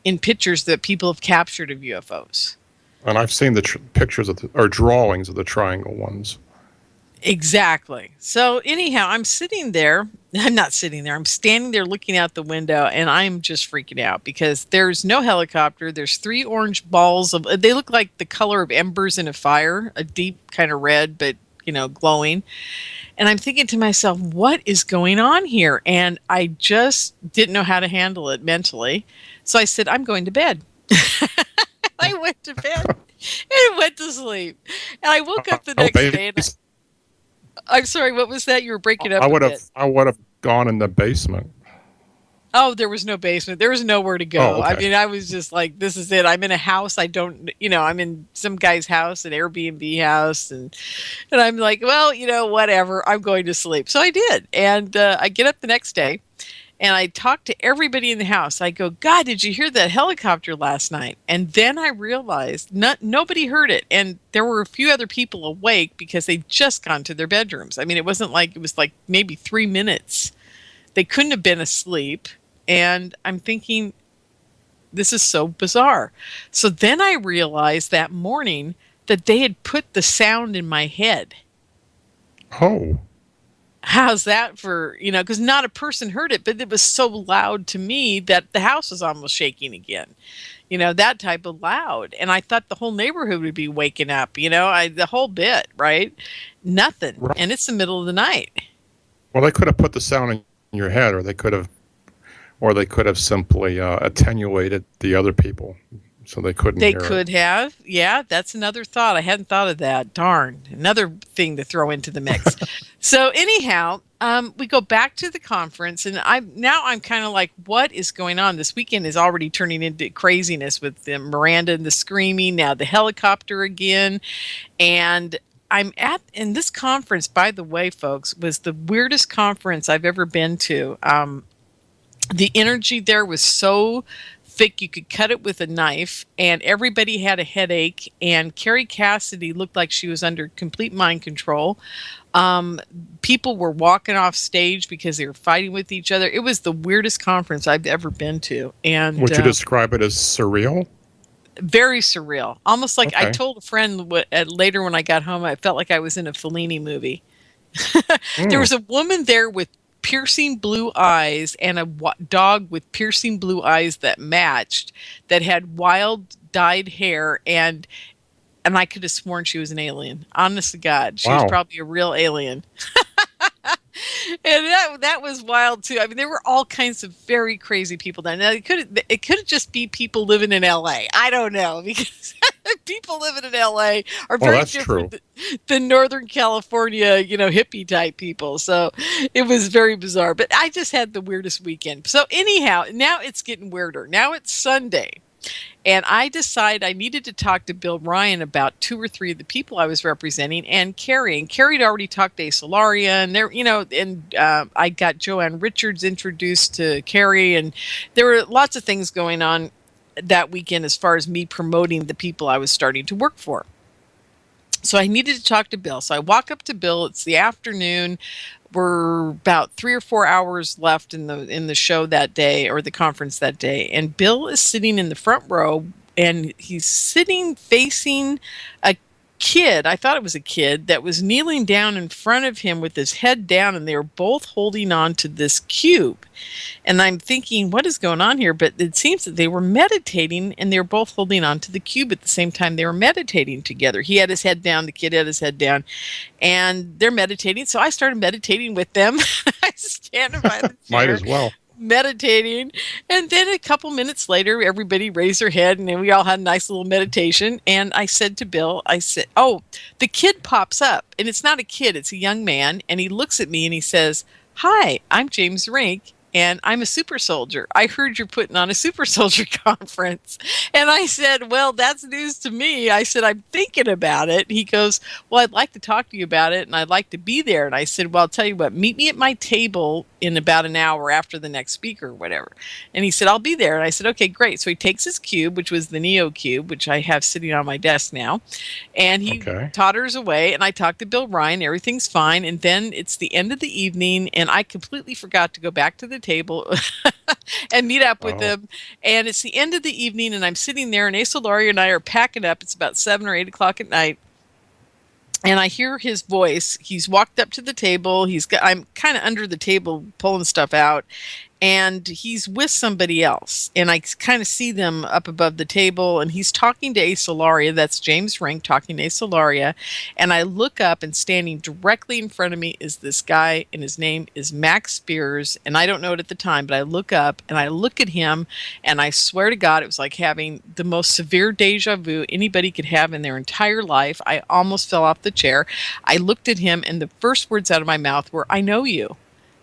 in pictures that people have captured of UFOs. And I've seen the pictures or drawings of the triangle ones. Exactly. So anyhow, I'm sitting there. I'm not sitting there. I'm standing there looking out the window, and I'm just freaking out because there's no helicopter. There's 3 orange balls they look like the color of embers in a fire, a deep kind of red, but glowing. And I'm thinking to myself, what is going on here? And I just didn't know how to handle it mentally. So I said, I'm going to bed. I went to bed and went to sleep. And I woke up the next day. And I'm sorry, what was that? You were breaking up. I would have gone in the basement. Oh, there was no basement. There was nowhere to go. Oh, okay. I mean, I was just like, this is it. I'm in a house. I'm in some guy's house, an Airbnb house. And I'm like, well, whatever. I'm going to sleep. So I did. And I get up the next day and I talk to everybody in the house. I go, God, did you hear that helicopter last night? And then I realized nobody heard it. And there were a few other people awake because they'd just gone to their bedrooms. I mean, it was like maybe 3 minutes. They couldn't have been asleep. And I'm thinking, this is so bizarre. So then I realized that morning that they had put the sound in my head. Oh. How's that for, because not a person heard it, but it was so loud to me that the house was almost shaking again. That type of loud. And I thought the whole neighborhood would be waking up, the whole bit, right? Nothing. Right. And it's the middle of the night. Well, they could have put the sound in your head, or they could have or they could have simply attenuated the other people so they couldn't They hear could it. have. Yeah, that's another thought. I hadn't thought of that. Darn. Another thing to throw into the mix. So anyhow, we go back to the conference, and I'm kind of like, what is going on? This weekend is already turning into craziness with the Miranda and the screaming, now the helicopter again. And and this conference, by the way, folks, was the weirdest conference I've ever been to. The energy there was so thick you could cut it with a knife, and everybody had a headache, and Carrie Cassidy looked like she was under complete mind control. People were walking off stage because they were fighting with each other. It was the weirdest conference I've ever been to. And Would you describe it as surreal? Very surreal. Almost like I Okay. told a friend later when I got home, I felt like I was in a Fellini movie. There was a woman there with piercing blue eyes and a dog with piercing blue eyes that matched, that had wild dyed hair, and I could have sworn she was an alien. Honest to God, she was Wow. probably a real alien. And that was wild too. I mean, there were all kinds of very crazy people there. Now it could just be people living in LA. I don't know, because people living in LA are very that's different than Northern California, hippie type people. So it was very bizarre. But I just had the weirdest weekend. So anyhow, now it's getting weirder. Now it's Sunday. And I decided I needed to talk to Bill Ryan about 2 or 3 of the people I was representing, and Carrie. And Carrie had already talked to Asa Laurian, and I got Joanne Richards introduced to Carrie, and there were lots of things going on that weekend as far as me promoting the people I was starting to work for. So I needed to talk to Bill. So I walk up to Bill. It's the afternoon. We're about 3 or 4 hours left in the show that day, or the conference that day. And Bill is sitting in the front row, and he's sitting facing a kid. I thought it was a kid that was kneeling down in front of him with his head down, and they were both holding on to this cube. And I'm thinking, what is going on here? But it seems that they were meditating, and they were both holding on to the cube at the same time they were meditating together. He had his head down, the kid had his head down, and they're meditating. So I started meditating with them. I was standing by the chair. Might as well. Meditating, and then a couple minutes later everybody raised their head, and then we all had a nice little meditation. And I said to Bill, I said, oh, the kid pops up, and it's not a kid, it's a young man, and he looks at me and he says, hi, I'm James Rink, and I'm a super soldier. I heard you're putting on a super soldier conference. And I said, well, that's news to me. I said, I'm thinking about it. He goes, well, I'd like to talk to you about it, and I'd like to be there. And I said, well, I'll tell you what, meet me at my table in about an hour after the next speaker or whatever. And he said, I'll be there. And I said, okay, great. So he takes his cube, which was the Neo cube, which I have sitting on my desk now, and he totters away. And I talked to Bill Ryan. Everything's fine. And then it's the end of the evening, and I completely forgot to go back to the table and meet up with him. And it's the end of the evening, and I'm sitting there, and Asa Laurie and I are packing up. It's about 7 or 8 o'clock at night. And I hear his voice. He's walked up to the table. I'm kind of under the table pulling stuff out, and he's with somebody else. And I kind of see them up above the table, and he's talking to Asa Lauria. That's James Rink talking to Asa Lauria. And I look up, and standing directly in front of me is this guy, and his name is Max Spears. And I don't know it at the time, but I look up, and I look at him, and I swear to God, it was like having the most severe deja vu anybody could have in their entire life. I almost fell off the chair. I looked at him, and the first words out of my mouth were, I know you.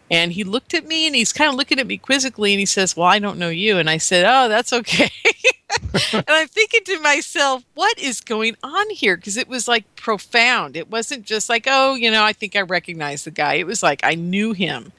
And he looked at me, and he's kind of looking at me quizzically, and he says, well, I don't know you. And I said, oh, that's okay. And I'm thinking to myself, what is going on here? Because it was like profound. It wasn't just like, oh, I think I recognize the guy. It was like I knew him,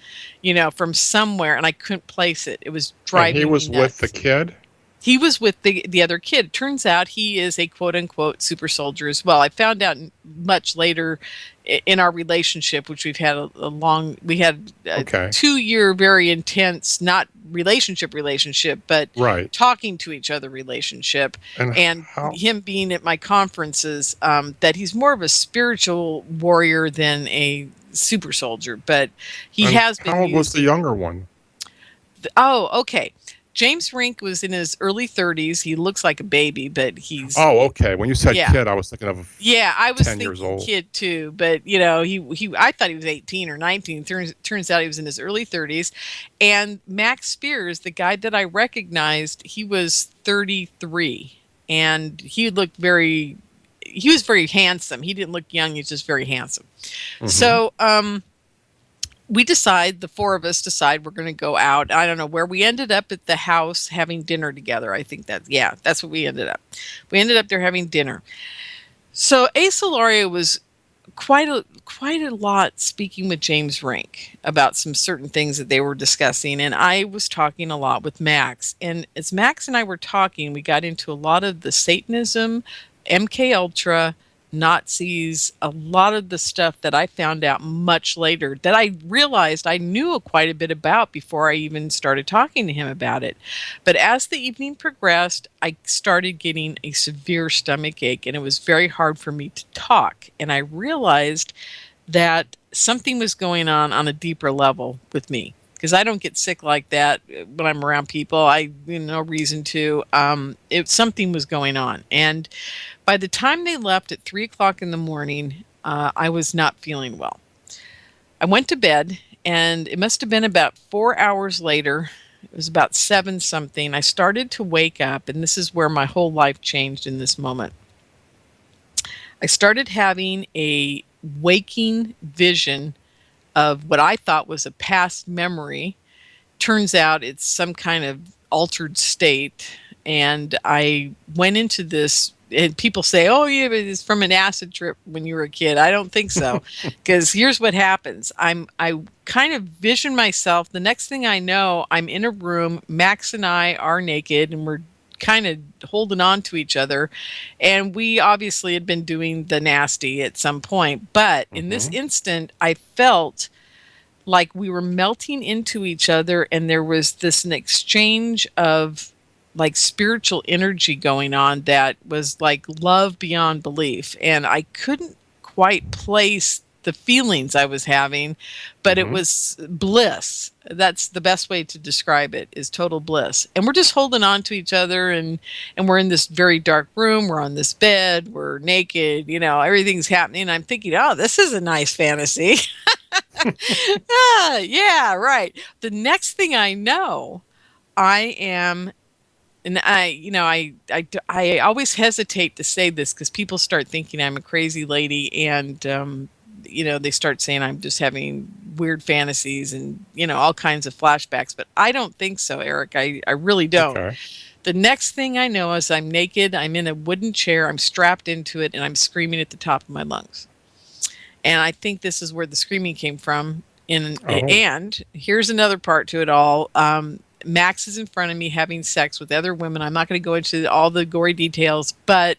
from somewhere, and I couldn't place it. It was driving me nuts. And he was with the kid? He was with the other kid. Turns out he is a quote-unquote super soldier as well. I found out much later in our relationship, which we've had a 2-year very intense, not relationship, but talking to each other relationship. And him being at my conferences, that he's more of a spiritual warrior than a super soldier. But he has been. How old was the younger one? Oh, okay. James Rink was in his early 30s. He looks like a baby, but he's Oh, okay. When you said yeah. kid, I was thinking of I was 10 years thinking old. kid too, but you know, he I thought he was 18 or 19. Turns out he was in his early 30s. And Max Spears, the guy that I recognized, he was 33, and he was very handsome. He didn't look young, he's just very handsome. Mhm. So, the four of us decide we're going to go out. I don't know where we ended up, at the house having dinner together. I think that's what we ended up. We ended up there having dinner. So Asa Lauria was quite a lot speaking with James Rink about some certain things that they were discussing, and I was talking a lot with Max. And as Max and I were talking, we got into a lot of the Satanism, MK Ultra, Nazis, a lot of the stuff that I found out much later that I realized I knew quite a bit about before I even started talking to him about it. But as the evening progressed, I started getting a severe stomach ache, and it was very hard for me to talk. And I realized that something was going on a deeper level with me, because I don't get sick like that when I'm around people. I no reason to. Something was going on. And by the time they left at 3 o'clock in the morning, I was not feeling well. I went to bed, and it must have been about 4 hours later. It was about 7 something. I started to wake up, and this is where my whole life changed in this moment. I started having a waking vision of what I thought was a past memory. Turns out it's some kind of altered state. And I went into this, and people say, oh, yeah, but it's from an acid trip when you were a kid. I don't think so. Because here's what happens. I kind of vision myself. The next thing I know, I'm in a room. Max and I are naked, and we're kind of holding on to each other. And we obviously had been doing the nasty at some point. But in this instant, I felt like we were melting into each other, and there was an exchange of like spiritual energy going on that was like love beyond belief. And I couldn't quite place the feelings I was having, but it was bliss. That's the best way to describe it, is total bliss. And we're just holding on to each other, and we're in this very dark room. We're on this bed. We're naked. You know, everything's happening. I'm thinking, oh, this is a nice fantasy. Yeah, right. The next thing I know, I am, and I always hesitate to say this because people start thinking I'm a crazy lady, and they start saying I'm just having weird fantasies and all kinds of flashbacks. But I don't think so, Eric. I really don't. Okay. The next thing I know is I'm naked. I'm in a wooden chair. I'm strapped into it, and I'm screaming at the top of my lungs. And I think this is where the screaming came from. And here's another part to it all. Max is in front of me having sex with other women. I'm not going to go into all the gory details, but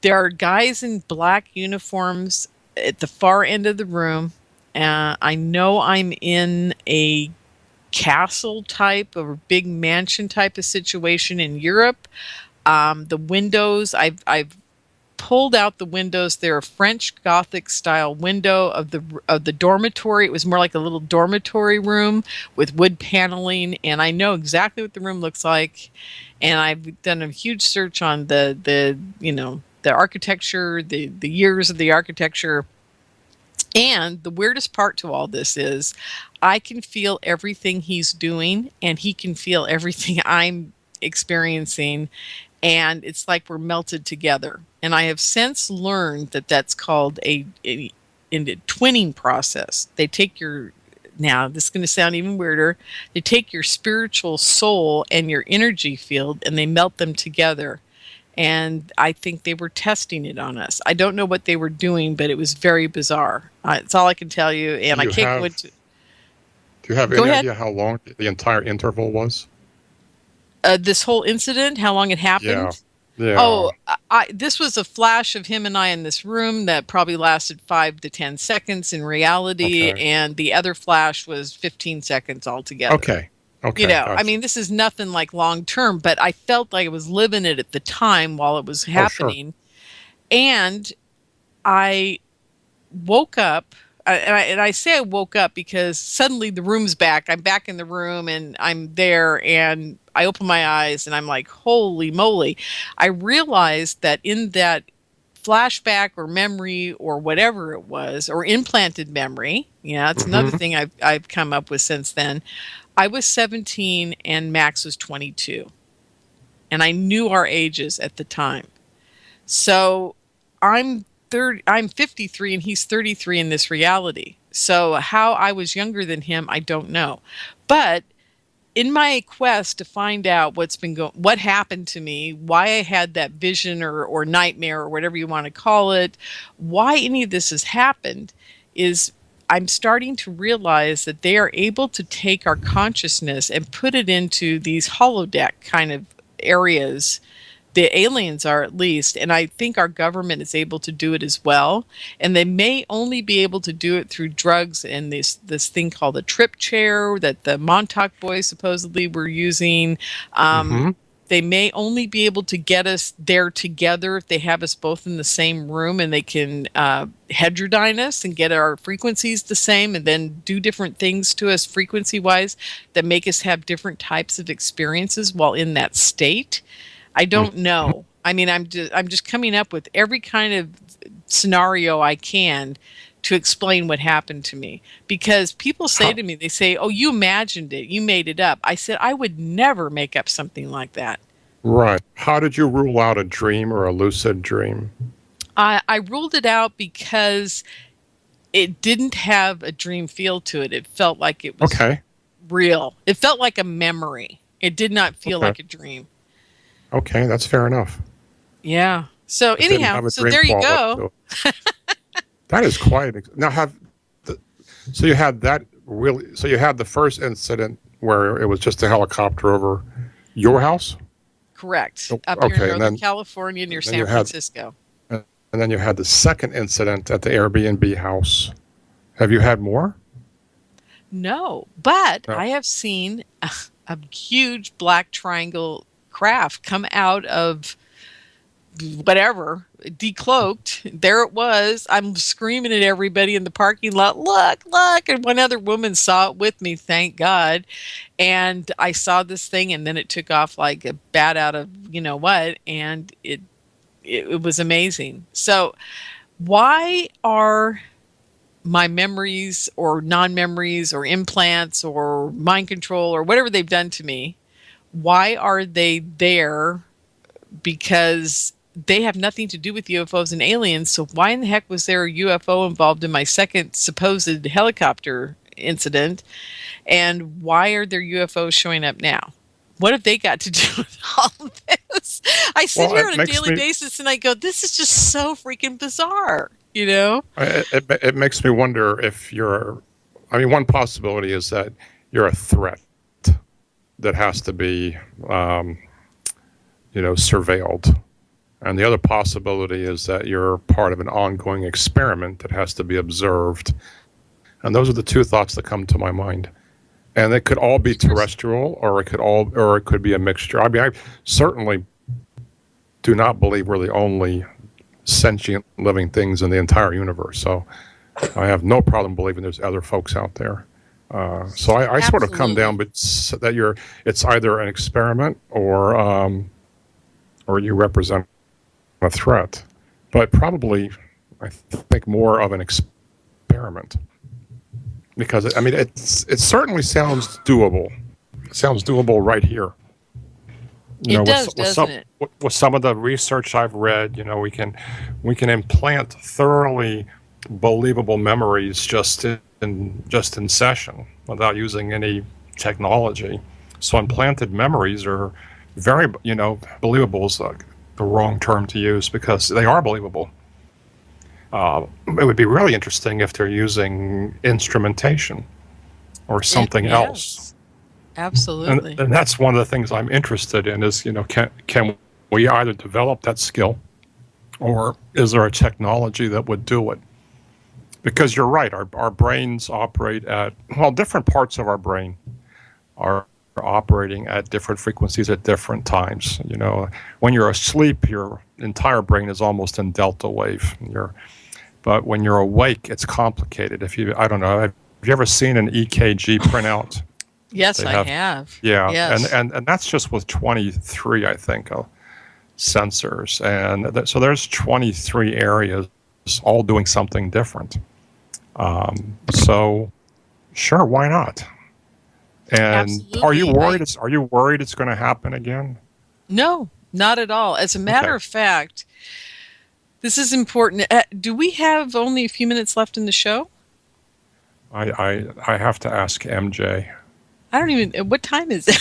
there are guys in black uniforms at the far end of the room. I know I'm in a castle type or big mansion type of situation in Europe. The windows, I've pulled out the windows. They're a French Gothic style window of the dormitory. It was more like a little dormitory room with wood paneling, and I know exactly what the room looks like. And I've done a huge search on the architecture, the years of the architecture. And the weirdest part to all this is I can feel everything he's doing, and he can feel everything I'm experiencing. And it's like we're melted together. And I have since learned that that's called in a twinning process. They take now this is going to sound even weirder. They take your spiritual soul and your energy field, and they melt them together. And I think they were testing it on us. I don't know what they were doing, but it was very bizarre. It's all I can tell you. And I can't go into. Do you have any idea how long the entire interval was? This whole incident, how long it happened? Yeah. Oh, this was a flash of him and I in this room that probably lasted 5 to 10 seconds in reality, and the other flash was 15 seconds altogether. Okay. Gotcha. I mean, this is nothing like long term, but I felt like I was living it at the time while it was happening. Sure. And I woke up. and I say I woke up because suddenly the room's back. I'm back in the room and I'm there, and I open my eyes and I'm like, holy moly. I realized that in that flashback or memory or whatever it was, or implanted memory, it's another thing I've come up with since then. I was 17 and Max was 22. And I knew our ages at the time. So I'm 53 and he's 33 in this reality. So how I was younger than him, I don't know. But in my quest to find out what happened to me, why I had that vision or nightmare or whatever you want to call it, why any of this has happened, is I'm starting to realize that they are able to take our consciousness and put it into these holodeck kind of areas. The aliens are, at least, and I think our government is able to do it as well. And they may only be able to do it through drugs and this thing called the trip chair that the Montauk boys supposedly were using. They may only be able to get us there together if they have us both in the same room, and they can heterodyne us and get our frequencies the same, and then do different things to us frequency-wise that make us have different types of experiences while in that state. I don't know. I mean, I'm just coming up with every kind of scenario I can to explain what happened to me. Because people say to me, they say, oh, you imagined it, you made it up. I said, I would never make up something like that. Right. How did you rule out a dream or a lucid dream? I ruled it out because it didn't have a dream feel to it. It felt like it was real. It felt like a memory. It did not feel like a dream. Okay, that's fair enough. Yeah. So anyhow, so there you go. That is quite. Now so you had that really. So you had the first incident where it was just a helicopter over your house. Correct. Up here in Northern California near San Francisco. And then you had the second incident at the Airbnb house. Have you had more? No, but I have seen a huge black triangle craft come out of whatever, decloaked. There it was. I'm screaming at everybody in the parking lot, look, and one other woman saw it with me, thank God. And I saw this thing, and then it took off like a bat out of you know what, and it was amazing. So why are my memories or non-memories or implants or mind control or whatever they've done to me, why are they there? Because they have nothing to do with UFOs and aliens. So why in the heck was there a UFO involved in my second supposed helicopter incident? And why are there UFOs showing up now? What have they got to do with all of this? I sit here on a daily basis and I go, this is just so freaking bizarre, you know? It makes me wonder if one possibility is that you're a threat that has to be, surveilled. And the other possibility is that you're part of an ongoing experiment that has to be observed. And those are the two thoughts that come to my mind. And it could all be terrestrial, or it could be a mixture. I mean, I certainly do not believe we're the only sentient living things in the entire universe. So I have no problem believing there's other folks out there. So I sort of come down, but that it's either an experiment or you represent a threat, but probably I think more of an experiment, because it certainly sounds doable. It sounds doable right here. Doesn't it? With some of the research I've read, we can implant thoroughly believable memories just in session without using any technology. So implanted memories are very, believable is the wrong term to use, because they are believable. It would be really interesting if they're using instrumentation or something else. Absolutely. And that's one of the things I'm interested in is, can we either develop that skill, or is there a technology that would do it? Because you're right, our brains operate at, different parts of our brain are operating at different frequencies at different times. When you're asleep, your entire brain is almost in delta wave. but when you're awake, it's complicated. I don't know, have you ever seen an EKG printout? Yes, I have. Yeah, yes. and that's just with 23, I think, sensors. And so there's 23 areas all doing something different. So sure, why not? And Absolutely. are you worried it's going to happen again? No, not at all. As a matter of fact, this is important. Do we have only a few minutes left in the show? I have to ask MJ. I don't even. What time is it?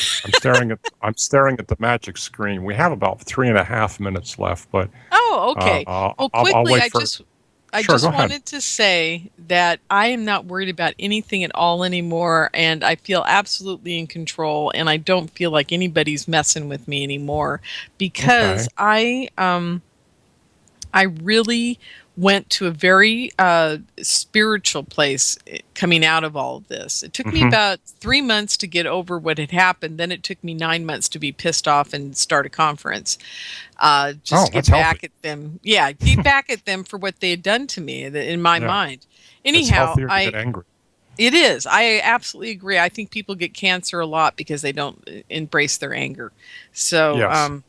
I'm staring at the magic screen. We have about 3.5 minutes left, but okay. Quickly, I just wanted to say that I am not worried about anything at all anymore, and I feel absolutely in control, and I don't feel like anybody's messing with me anymore, because I really went to a very spiritual place coming out of all of this. It took me about 3 months to get over what had happened. Then it took me 9 months to be pissed off and start a conference. Just get back at them. Yeah, get back at them for what they had done to me in my mind. Anyhow, it's healthier to get angry. It is. I absolutely agree. I think people get cancer a lot because they don't embrace their anger. So,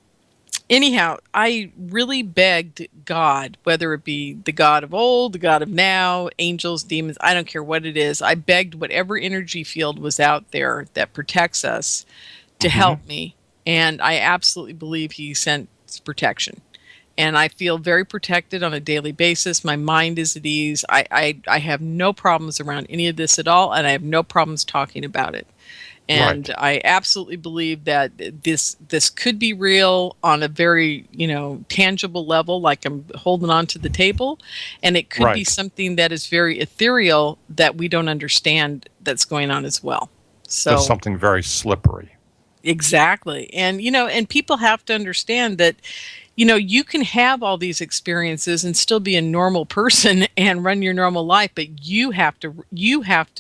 anyhow, I really begged God, whether it be the God of old, the God of now, angels, demons, I don't care what it is. I begged whatever energy field was out there that protects us to help me. And I absolutely believe he sent protection. And I feel very protected on a daily basis. My mind is at ease. I have no problems around any of this at all, and I have no problems talking about it. And I absolutely believe that this could be real on a very, tangible level, like I'm holding on to the table. And it could be something that is very ethereal that we don't understand that's going on as well. So there's something very slippery. Exactly. And, and people have to understand that, you can have all these experiences and still be a normal person and run your normal life, but you have to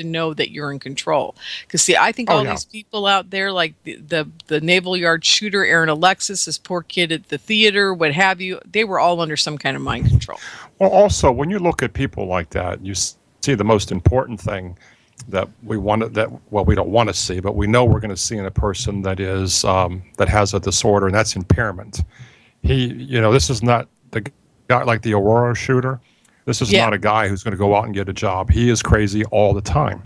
know that you're in control. Because see, I think these people out there, like the Naval Yard shooter, Aaron Alexis, this poor kid at the theater, what have you, they were all under some kind of mind control. Well, also, when you look at people like that, you see the most important thing that we don't want to see, but we know we're going to see in a person that is that has a disorder, and that's impairment. This is not the guy like the Aurora shooter. This is not a guy who's going to go out and get a job. He is crazy all the time.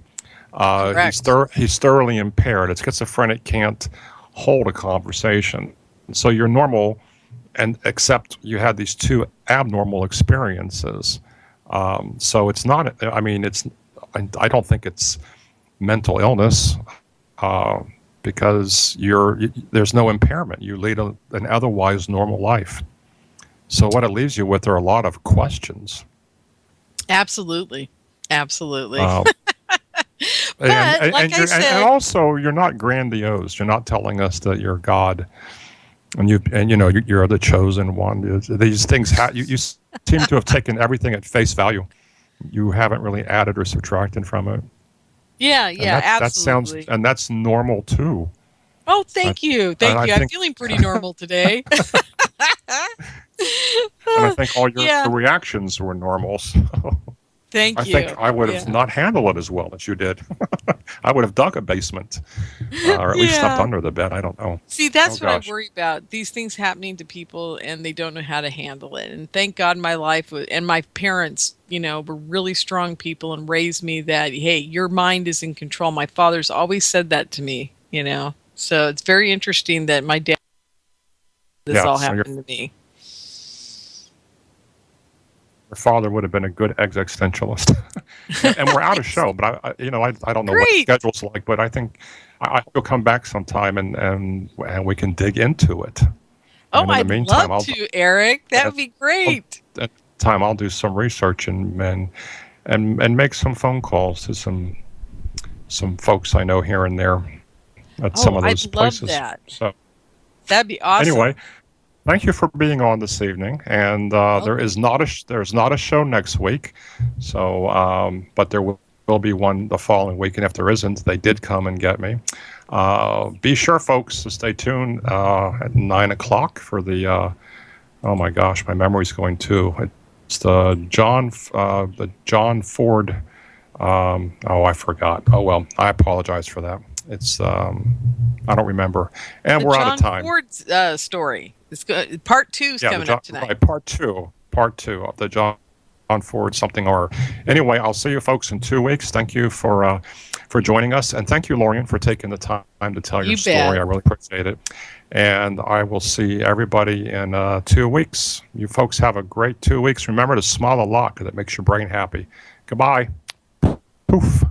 He's thoroughly impaired. A schizophrenic can't hold a conversation. So you're normal, and except you had these two abnormal experiences. So it's not. I don't think it's mental illness. Because there's no impairment. You lead an otherwise normal life. So what it leaves you with are a lot of questions. Absolutely. And also, you're not grandiose. You're not telling us that you're God, and you're the chosen one. These things you seem to have taken everything at face value. You haven't really added or subtracted from it. Yeah, absolutely. And that's normal too. Oh, thank you. I'm feeling pretty normal today. And I think all your reactions were normal. So Thank you. I think I would have not handled it as well as you did. I would have dug a basement, or at least slept under the bed. I don't know. See, that's what I worry about. These things happening to people, and they don't know how to handle it. And thank God my life and my parents, were really strong people and raised me that, hey, your mind is in control. My father's always said that to me, So it's very interesting that my dad, all happened to me. Your father would have been a good existentialist. And we're out of show, but I don't know what the schedule's like, but I think you'll come back sometime and we can dig into it. Oh, I'd love to, Eric. That would be great. At the time, I'll do some research and make some phone calls to some folks I know here and there at some of those places. I'd love that. So that'd be awesome. Anyway, thank you for being on this evening, and there's not a show next week, so but there will be one the following week, and if there isn't, they did come and get me. Be sure, folks, to stay tuned at 9 o'clock for the. Oh my gosh, my memory's going too. the John Ford. I forgot. Oh well, I apologize for that. It's I don't remember, and we're out of time. John Ford story. Part 2 is coming up tonight. Right, part two of the John Ford something or anyway. I'll see you folks in 2 weeks. Thank you for joining us, and thank you, Lorien, for taking the time to tell your story. I really appreciate it, and I will see everybody in 2 weeks. You folks have a great 2 weeks. Remember to smile a lot because it makes your brain happy. Goodbye. Poof.